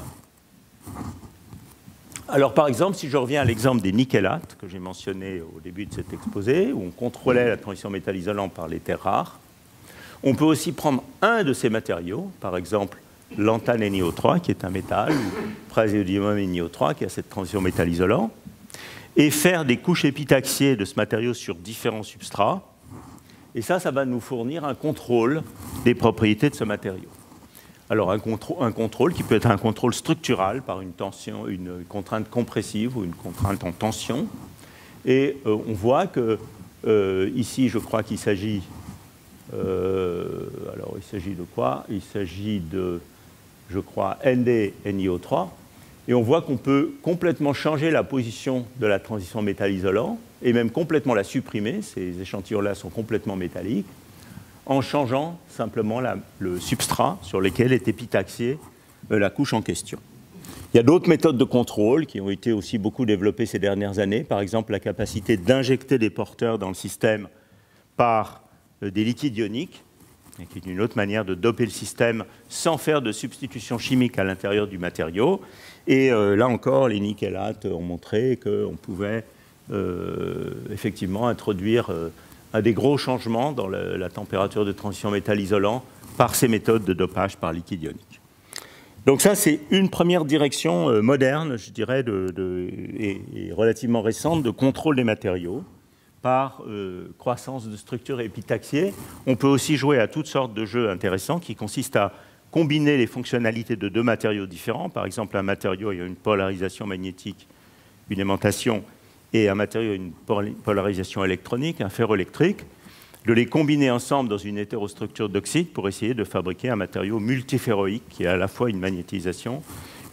Alors par exemple, si je reviens à l'exemple des nickelates que j'ai mentionné au début de cet exposé, où on contrôlait la transition métal-isolant par les terres rares, on peut aussi prendre un de ces matériaux, par exemple l'anthane NiO3, qui est un métal, ou praséodymium NiO3, qui a cette transition métal-isolant, et faire des couches épitaxiées de ce matériau sur différents substrats. Et ça va nous fournir un contrôle des propriétés de ce matériau. Alors un contrôle qui peut être un contrôle structural par une tension, une contrainte compressive ou une contrainte en tension. Et on voit que ici, je crois qu'il s'agit... alors il s'agit de quoi? Il s'agit de, je crois, ND-NiO3. Et on voit qu'on peut complètement changer la position de la transition métal-isolant et même complètement la supprimer. Ces échantillons-là sont complètement métalliques, en changeant simplement le substrat sur lequel est épitaxiée la couche en question. Il y a d'autres méthodes de contrôle qui ont été aussi beaucoup développées ces dernières années. Par exemple, la capacité d'injecter des porteurs dans le système par des liquides ioniques, qui est une autre manière de doper le système sans faire de substitution chimique à l'intérieur du matériau. Et là encore, les nickelates ont montré qu'on pouvait effectivement introduire des gros changements dans la température de transition métal-isolant par ces méthodes de dopage par liquide ionique. Donc ça, c'est une première direction moderne, je dirais, et relativement récente de contrôle des matériaux par croissance de structures épitaxiées. On peut aussi jouer à toutes sortes de jeux intéressants qui consistent à combiner les fonctionnalités de deux matériaux différents. Par exemple, un matériau ayant une polarisation magnétique, une aimantation, et un matériau ayant une polarisation électronique, un ferroélectrique, de les combiner ensemble dans une hétérostructure d'oxyde pour essayer de fabriquer un matériau multiferroïque qui a à la fois une magnétisation,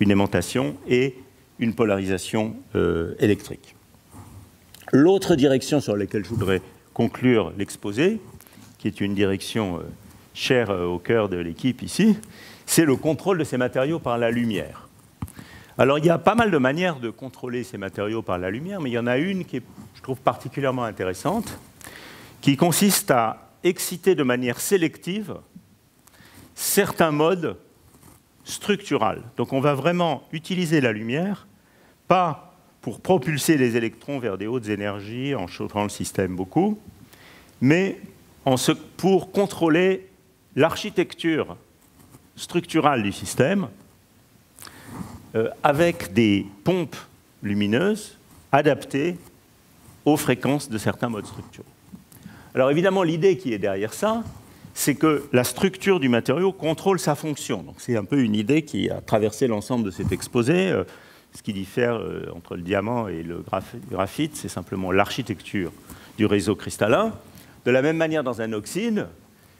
une aimantation et une polarisation électrique. L'autre direction sur laquelle je voudrais conclure l'exposé, qui est une direction chère au cœur de l'équipe ici, c'est le contrôle de ces matériaux par la lumière. Alors il y a pas mal de manières de contrôler ces matériaux par la lumière, mais il y en a une qui est, je trouve, particulièrement intéressante, qui consiste à exciter de manière sélective certains modes structuraux. Donc on va vraiment utiliser la lumière, pas pour propulser les électrons vers des hautes énergies en chauffant le système beaucoup, mais pour contrôler l'architecture structurale du système avec des pompes lumineuses adaptées aux fréquences de certains modes structuraux. Alors évidemment, l'idée qui est derrière ça, c'est que la structure du matériau contrôle sa fonction. Donc c'est un peu une idée qui a traversé l'ensemble de cet exposé. Ce qui diffère entre le diamant et le graphite, c'est simplement l'architecture du réseau cristallin. De la même manière, dans un oxyde,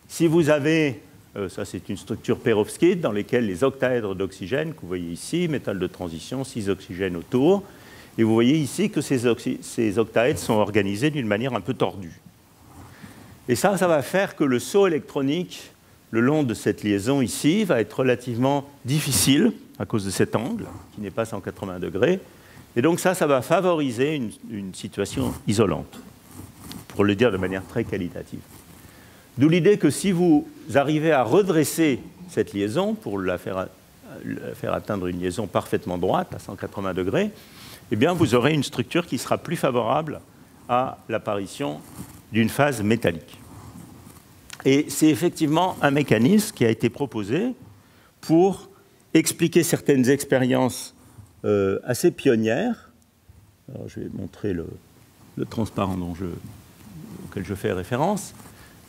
si vous avez, ça c'est une structure perovskite dans laquelle les octaèdres d'oxygène, que vous voyez ici, métal de transition, 6 oxygènes autour, et vous voyez ici que ces octaèdres sont organisés d'une manière un peu tordue. Et ça va faire que le saut électronique le long de cette liaison ici va être relativement difficile à cause de cet angle qui n'est pas 180 degrés. Et donc ça va favoriser une situation isolante, pour le dire de manière très qualitative. D'où l'idée que si vous arrivez à redresser cette liaison pour la faire atteindre une liaison parfaitement droite à 180 degrés, eh bien vous aurez une structure qui sera plus favorable à l'apparition d'une phase métallique. Et c'est effectivement un mécanisme qui a été proposé pour expliquer certaines expériences assez pionnières. Alors, je vais montrer le transparent auquel je fais référence,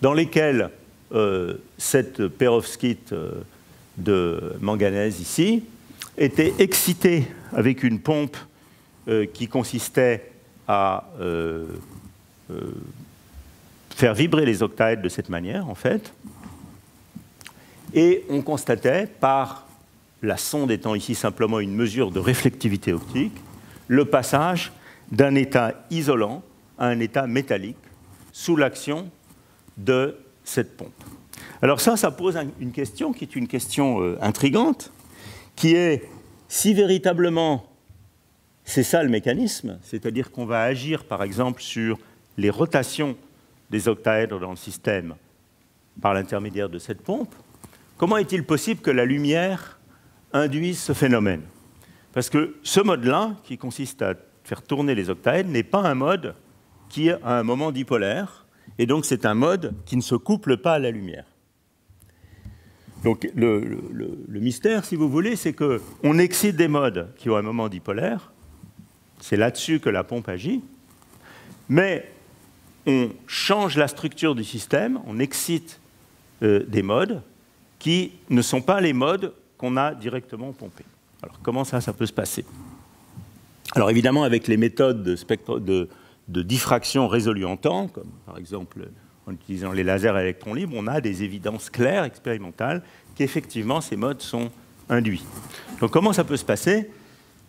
dans lesquelles cette perovskite de manganèse ici était excitée avec une pompe qui consistait à faire vibrer les octaèdres de cette manière, en fait. Et on constatait, par la sonde étant ici simplement une mesure de réflectivité optique, le passage d'un état isolant à un état métallique sous l'action de cette pompe. Alors ça pose une question qui est une question intrigante, qui est si véritablement c'est ça le mécanisme, c'est-à-dire qu'on va agir par exemple sur les rotations des octaèdres dans le système par l'intermédiaire de cette pompe, comment est-il possible que la lumière induise ce phénomène? Parce que ce mode-là, qui consiste à faire tourner les octaèdres, n'est pas un mode qui a un moment dipolaire, et donc c'est un mode qui ne se couple pas à la lumière. Donc le mystère, si vous voulez, c'est qu'on excite des modes qui ont un moment dipolaire, c'est là-dessus que la pompe agit, mais on change la structure du système, on excite des modes qui ne sont pas les modes qu'on a directement pompés. Alors comment ça peut se passer? Alors évidemment, avec les méthodes de diffraction résolues en temps, comme par exemple en utilisant les lasers à électrons libres, on a des évidences claires, expérimentales, qu'effectivement ces modes sont induits. Donc comment ça peut se passer?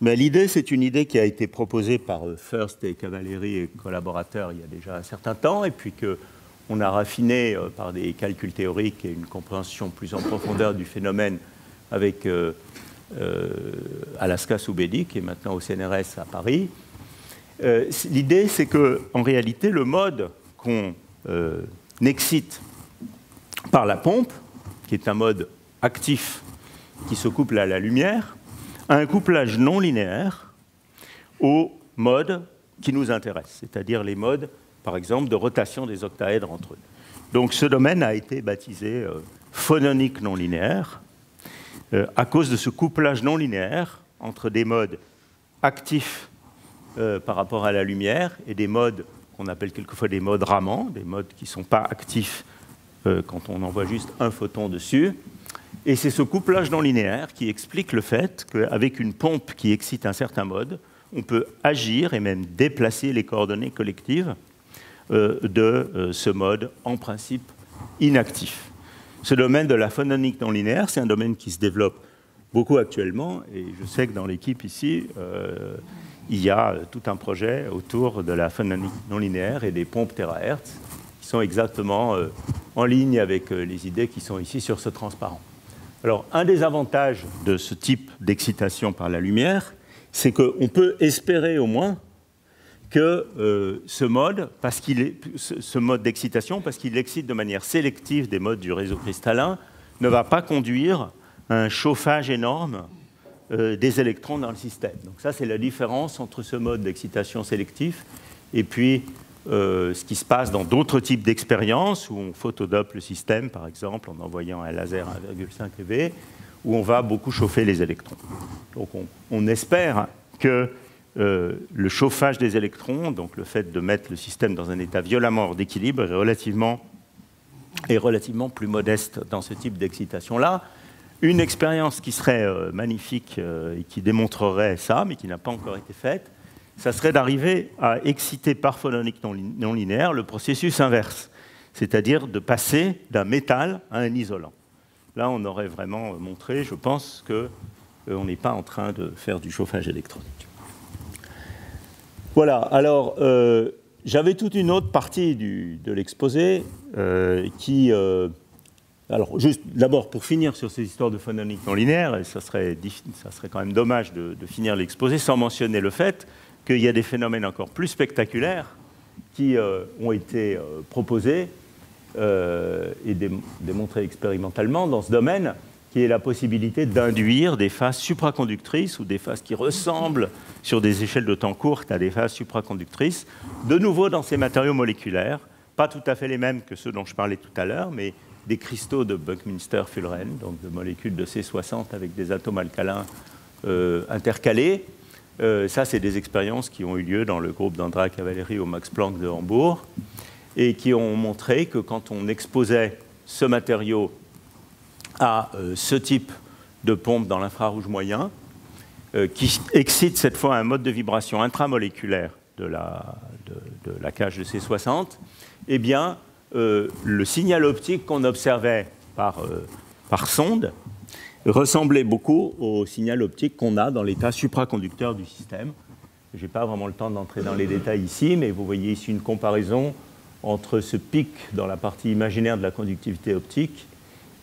Mais l'idée, c'est une idée qui a été proposée par First et Cavalieri et collaborateurs il y a déjà un certain temps, et puis qu'on a raffiné par des calculs théoriques et une compréhension plus en profondeur du phénomène avec Alaska Soubedi, qui est maintenant au CNRS à Paris. L'idée, c'est qu'en réalité, le mode qu'on excite par la pompe, qui est un mode actif qui se couple à la lumière, a un couplage non linéaire aux modes qui nous intéressent, c'est-à-dire les modes, par exemple, de rotation des octaèdres entre eux. Donc ce domaine a été baptisé phononique non linéaire, à cause de ce couplage non linéaire entre des modes actifs par rapport à la lumière et des modes qu'on appelle quelquefois des modes ramants, des modes qui ne sont pas actifs quand on envoie juste un photon dessus. Et c'est ce couplage non linéaire qui explique le fait qu'avec une pompe qui excite un certain mode, on peut agir et même déplacer les coordonnées collectives de ce mode, en principe, inactif. Ce domaine de la phononique non linéaire, c'est un domaine qui se développe beaucoup actuellement, et je sais que dans l'équipe ici, il y a tout un projet autour de la phononique non linéaire et des pompes terahertz, qui sont exactement en ligne avec les idées qui sont ici sur ce transparent. Alors, un des avantages de ce type d'excitation par la lumière, c'est qu'on peut espérer au moins que ce mode d'excitation, parce qu'il excite de manière sélective des modes du réseau cristallin, ne va pas conduire à un chauffage énorme des électrons dans le système. Donc ça, c'est la différence entre ce mode d'excitation sélectif et puis ce qui se passe dans d'autres types d'expériences où on photodope le système, par exemple, en envoyant un laser à 1,5 eV, où on va beaucoup chauffer les électrons. Donc on espère que le chauffage des électrons, donc le fait de mettre le système dans un état violemment hors d'équilibre, est relativement plus modeste dans ce type d'excitation-là. Une expérience qui serait magnifique et qui démontrerait ça, mais qui n'a pas encore été faite, ça serait d'arriver à exciter par phononique non linéaire le processus inverse, c'est-à-dire de passer d'un métal à un isolant. Là, on aurait vraiment montré, je pense, qu'on n'est pas en train de faire du chauffage électronique. Voilà, alors j'avais toute une autre partie de l'exposé qui... alors, juste d'abord, pour finir sur ces histoires de phononique non linéaire, ça serait quand même dommage de finir l'exposé sans mentionner le fait qu'il y a des phénomènes encore plus spectaculaires qui ont été proposés et démontrés expérimentalement dans ce domaine, qui est la possibilité d'induire des phases supraconductrices ou des phases qui ressemblent sur des échelles de temps courtes à des phases supraconductrices, de nouveau dans ces matériaux moléculaires, pas tout à fait les mêmes que ceux dont je parlais tout à l'heure, mais des cristaux de Buckminster-Fullren, donc de molécules de C60 avec des atomes alcalins intercalés. Ça, c'est des expériences qui ont eu lieu dans le groupe d'Andrea Cavalieri au Max Planck de Hambourg et qui ont montré que quand on exposait ce matériau à ce type de pompe dans l'infrarouge moyen, qui excite cette fois un mode de vibration intramoléculaire de la cage de C60, eh bien, le signal optique qu'on observait par sonde ressemblait beaucoup au signal optique qu'on a dans l'état supraconducteur du système. Je n'ai pas vraiment le temps d'entrer dans les détails ici, mais vous voyez ici une comparaison entre ce pic dans la partie imaginaire de la conductivité optique,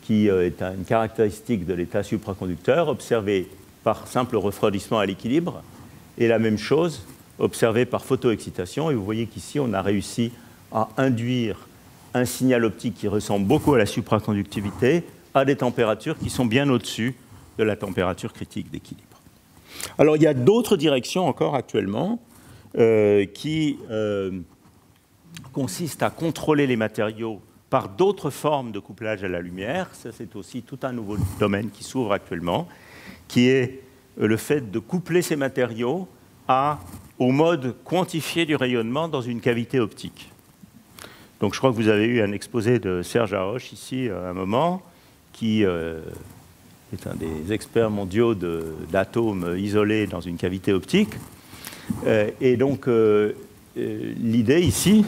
qui est une caractéristique de l'état supraconducteur, observé par simple refroidissement à l'équilibre, et la même chose observée par photoexcitation. Et vous voyez qu'ici, on a réussi à induire un signal optique qui ressemble beaucoup à la supraconductivité à des températures qui sont bien au-dessus de la température critique d'équilibre. Alors, il y a d'autres directions encore actuellement qui consistent à contrôler les matériaux par d'autres formes de couplage à la lumière. Ça, c'est aussi tout un nouveau domaine qui s'ouvre actuellement, qui est le fait de coupler ces matériaux au mode quantifié du rayonnement dans une cavité optique. Donc, je crois que vous avez eu un exposé de Serge Haroche ici à un moment, qui est un des experts mondiaux d'atomes isolés dans une cavité optique. Et donc, l'idée ici,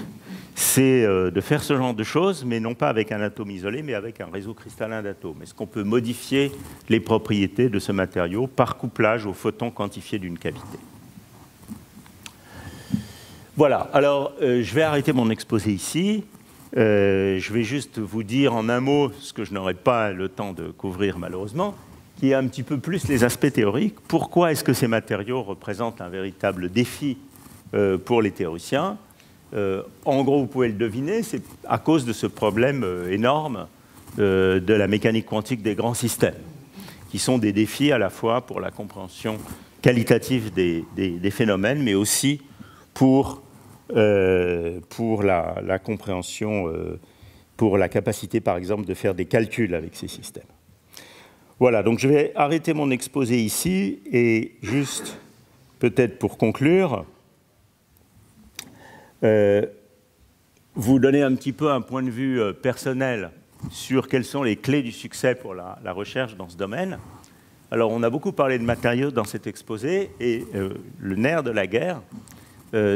c'est de faire ce genre de choses, mais non pas avec un atome isolé, mais avec un réseau cristallin d'atomes. Est-ce qu'on peut modifier les propriétés de ce matériau par couplage aux photons quantifiés d'une cavité? Voilà, alors je vais arrêter mon exposé ici. Je vais juste vous dire en un mot ce que je n'aurai pas le temps de couvrir malheureusement, qui est un petit peu plus les aspects théoriques. Pourquoi est-ce que ces matériaux représentent un véritable défi pour les théoriciens? En gros, vous pouvez le deviner, c'est à cause de ce problème énorme de la mécanique quantique des grands systèmes, qui sont des défis à la fois pour la compréhension qualitative des phénomènes, mais aussi pour la compréhension, pour la capacité, par exemple, de faire des calculs avec ces systèmes. Voilà, donc je vais arrêter mon exposé ici, et juste, peut-être pour conclure, vous donner un petit peu un point de vue personnel sur quelles sont les clés du succès pour la recherche dans ce domaine. Alors, on a beaucoup parlé de matériaux dans cet exposé, et le nerf de la guerre,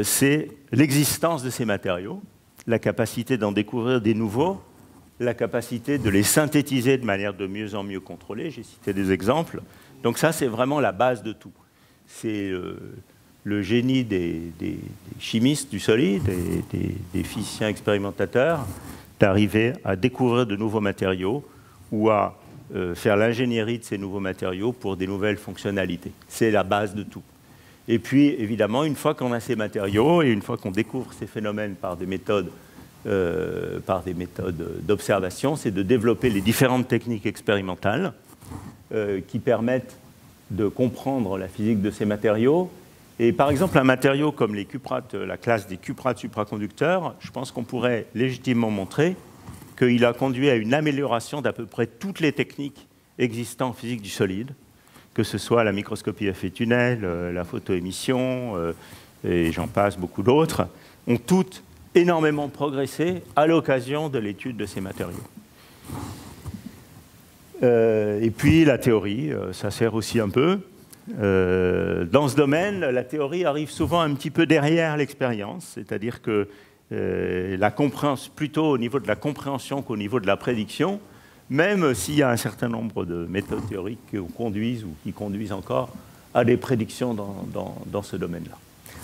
c'est l'existence de ces matériaux, la capacité d'en découvrir des nouveaux, la capacité de les synthétiser de manière de mieux en mieux contrôlée. J'ai cité des exemples. Donc ça, c'est vraiment la base de tout. C'est le génie des chimistes du solide, des physiciens expérimentateurs, d'arriver à découvrir de nouveaux matériaux ou à faire l'ingénierie de ces nouveaux matériaux pour des nouvelles fonctionnalités. C'est la base de tout. Et puis, évidemment, une fois qu'on a ces matériaux et une fois qu'on découvre ces phénomènes par des méthodes d'observation, c'est de développer les différentes techniques expérimentales qui permettent de comprendre la physique de ces matériaux. Et par exemple, un matériau comme les cuprates, la classe des cuprates supraconducteurs, je pense qu'on pourrait légitimement montrer qu'il a conduit à une amélioration d'à peu près toutes les techniques existantes en physique du solide, que ce soit la microscopie à effet tunnel, la photoémission, et j'en passe, beaucoup d'autres, ont toutes énormément progressé à l'occasion de l'étude de ces matériaux. Et puis la théorie, ça sert aussi un peu. Dans ce domaine, la théorie arrive souvent un petit peu derrière l'expérience, c'est-à-dire que la compréhension, plutôt au niveau de la compréhension qu'au niveau de la prédiction, même s'il y a un certain nombre de méthodes théoriques qui conduisent ou qui conduisent encore à des prédictions dans ce domaine-là.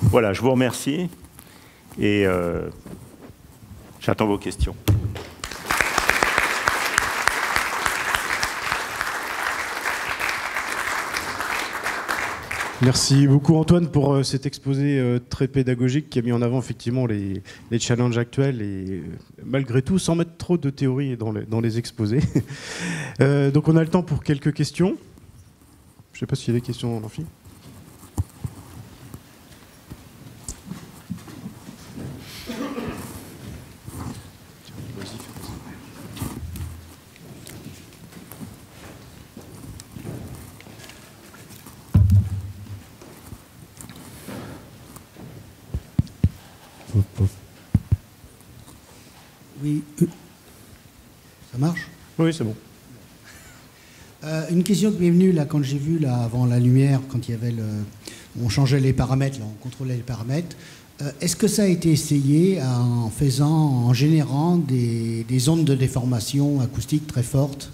Voilà, je vous remercie et j'attends vos questions.
Merci beaucoup Antoine pour cet exposé très pédagogique qui a mis en avant effectivement les challenges actuels et malgré tout sans mettre trop de théorie dans les exposés. Donc on a le temps pour quelques questions. Je ne sais pas s'il y a des questions dans l'amphi.
Oui, ça marche?
Oui, c'est bon.
Une question qui m'est venue là, quand j'ai vu là, avant la lumière, quand il y avait on changeait les paramètres, là, on contrôlait les paramètres. Est-ce que ça a été essayé en générant des ondes de déformation acoustique très fortes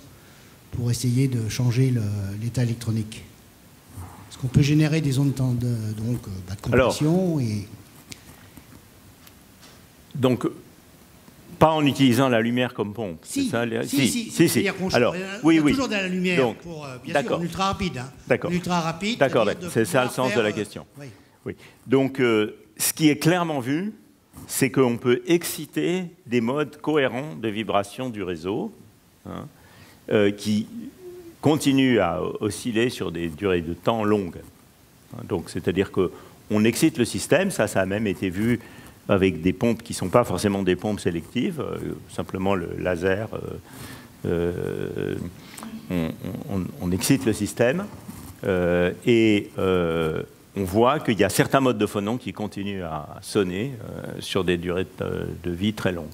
pour essayer de changer l'état électronique? Est-ce qu'on peut générer des ondes de compression?
Donc, pas en utilisant la lumière comme pompe.
Si,
ça,
si.
Alors, oui.
Toujours de la lumière,
donc,
bien sûr, en ultra rapide. Hein.
D'accord.
Ultra rapide.
D'accord, c'est ça le sens de la question. Oui. Donc, ce qui est clairement vu, c'est qu'on peut exciter des modes cohérents de vibration du réseau, qui continuent à osciller sur des durées de temps longues. Donc, c'est-à-dire qu'on excite le système, ça a même été vu avec des pompes qui ne sont pas forcément des pompes sélectives, simplement le laser, on excite le système, et on voit qu'il y a certains modes de phonons qui continuent à sonner sur des durées de vie très longues.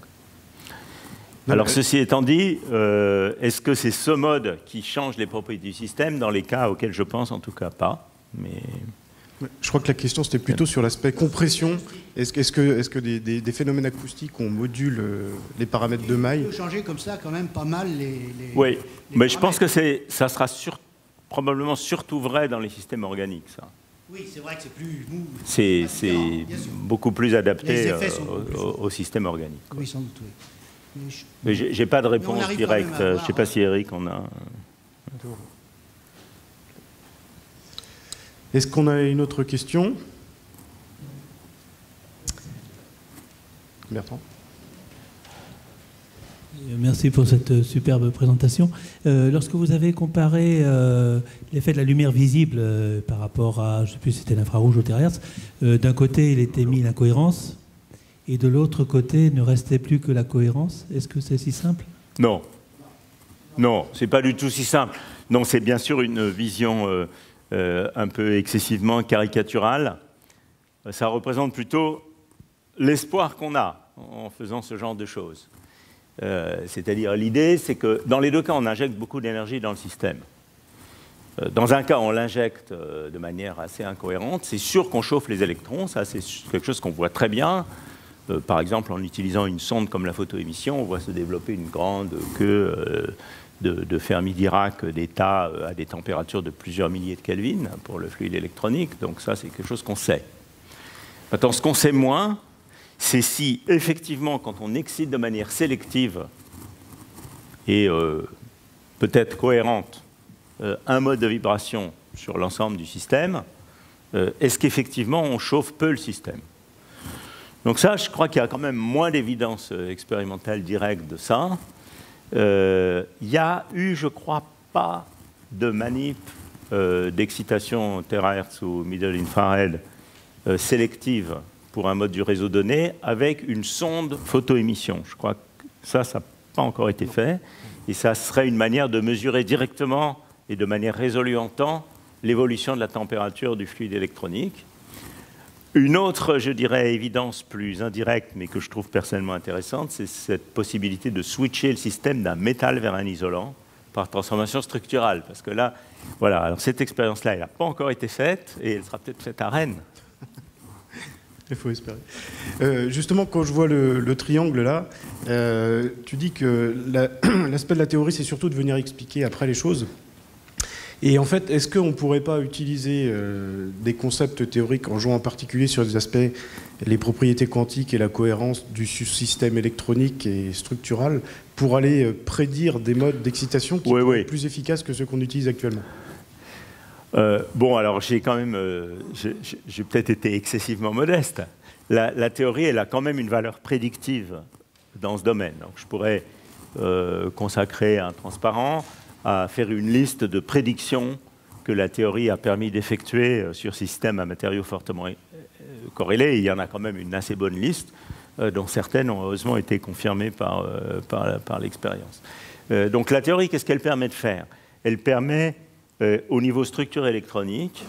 Alors, ceci étant dit, est-ce que c'est ce mode qui change les propriétés du système? Dans les cas auxquels je pense, en tout cas pas. Mais...
Je crois que la question, c'était plutôt sur l'aspect compression. Est-ce que des phénomènes acoustiques, on module les paramètres de maille?
On peut changer comme ça quand même pas mal
oui, mais je pense que ça sera probablement surtout vrai dans les systèmes organiques, ça.
Oui, c'est vrai que c'est plus mou.
C'est beaucoup plus adapté au système organique.
Oui, sans doute, oui.
Mais j'ai pas de réponse directe. Je ne sais pas si Eric en a...
Est-ce qu'on a une autre question? Bertrand.
Merci pour cette superbe présentation. Lorsque vous avez comparé l'effet de la lumière visible par rapport à, je ne sais plus si c'était l'infrarouge ou le terahertz, d'un côté il était mis l'incohérence et de l'autre côté il ne restait plus que la cohérence. Est-ce que c'est si simple?
Non. Non, ce n'est pas du tout si simple. Non, c'est bien sûr une vision un peu excessivement caricaturale. Ça représente plutôt l'espoir qu'on a en faisant ce genre de choses. C'est-à-dire, l'idée, c'est que dans les deux cas, on injecte beaucoup d'énergie dans le système. Dans un cas, on l'injecte de manière assez incohérente. C'est sûr qu'on chauffe les électrons, ça c'est quelque chose qu'on voit très bien. Par exemple, en utilisant une sonde comme la photoémission, on voit se développer une grande queue de Fermi-Dirac d'état à des températures de plusieurs milliers de Kelvin pour le fluide électronique. Donc ça, c'est quelque chose qu'on sait. Maintenant, ce qu'on sait moins, c'est si, effectivement, quand on excite de manière sélective et peut-être cohérente un mode de vibration sur l'ensemble du système, est-ce qu'effectivement on chauffe peu le système? Donc ça, je crois qu'il y a quand même moins d'évidence expérimentale directe de ça. Il y a eu, je crois, pas de manip d'excitation terahertz ou middle infrared sélective pour un mode du réseau donné avec une sonde photoémission. Je crois que ça n'a pas encore été fait. Et ça serait une manière de mesurer directement et de manière résolue en temps l'évolution de la température du fluide électronique. Une autre, je dirais, évidence plus indirecte, mais que je trouve personnellement intéressante, c'est cette possibilité de switcher le système d'un métal vers un isolant par transformation structurale. Parce que là, voilà, alors cette expérience-là, elle n'a pas encore été faite, et elle sera peut-être faite à Rennes.
Il faut espérer. Justement, quand je vois le triangle là, tu dis que l'aspect de la théorie, c'est surtout de venir expliquer après les choses. Et en fait, est-ce qu'on ne pourrait pas utiliser des concepts théoriques en jouant en particulier sur des aspects, les propriétés quantiques et la cohérence du système électronique et structural, pour aller prédire des modes d'excitation qui sont plus efficaces que ceux qu'on utilise actuellement?
Bon, alors j'ai quand même, j'ai peut-être été excessivement modeste. La théorie, elle a quand même une valeur prédictive dans ce domaine. Donc, je pourrais consacrer un transparent à faire une liste de prédictions que la théorie a permis d'effectuer sur systèmes à matériaux fortement corrélés. Et il y en a quand même une assez bonne liste, dont certaines ont heureusement été confirmées par l'expérience. Donc la théorie, qu'est-ce qu'elle permet de faire? Elle permet, au niveau structure électronique,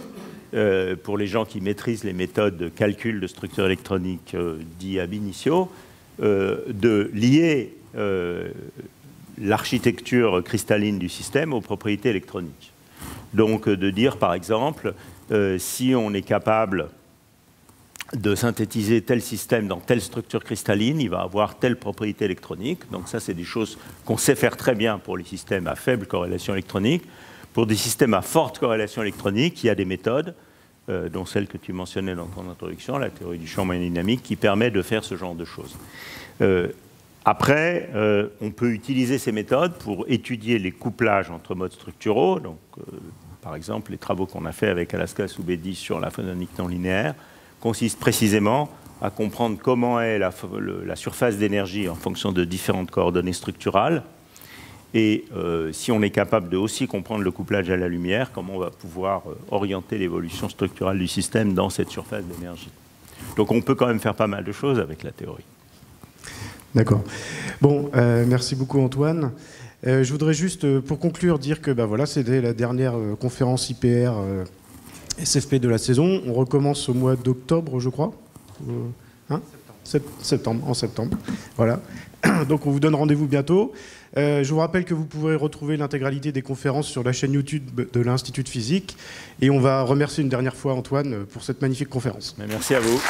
pour les gens qui maîtrisent les méthodes de calcul de structure électronique dits ab initio, de lier l'architecture cristalline du système aux propriétés électroniques. Donc de dire par exemple, si on est capable de synthétiser tel système dans telle structure cristalline, il va avoir telle propriété électronique. Donc ça, c'est des choses qu'on sait faire très bien pour les systèmes à faible corrélation électronique. Pour des systèmes à forte corrélation électronique, il y a des méthodes, dont celle que tu mentionnais dans ton introduction, la théorie du champ moyen dynamique, qui permet de faire ce genre de choses. Après, on peut utiliser ces méthodes pour étudier les couplages entre modes structuraux. Donc, par exemple, les travaux qu'on a fait avec Alaska Soubedi sur la phononique non linéaire consistent précisément à comprendre comment est la surface d'énergie en fonction de différentes coordonnées structurales. Et si on est capable de aussi comprendre le couplage à la lumière, comment on va pouvoir orienter l'évolution structurale du système dans cette surface d'énergie. Donc on peut quand même faire pas mal de choses avec la théorie. D'accord.
Bon, merci beaucoup Antoine. Je voudrais juste, pour conclure, dire que voilà, c'était la dernière conférence IPR SFP de la saison. On recommence au mois d'octobre, je crois. Hein ? En septembre. Voilà. Donc on vous donne rendez-vous bientôt. Je vous rappelle que vous pourrez retrouver l'intégralité des conférences sur la chaîne YouTube de l'Institut de physique. Et on va remercier une dernière fois Antoine pour cette magnifique conférence.
Merci à vous.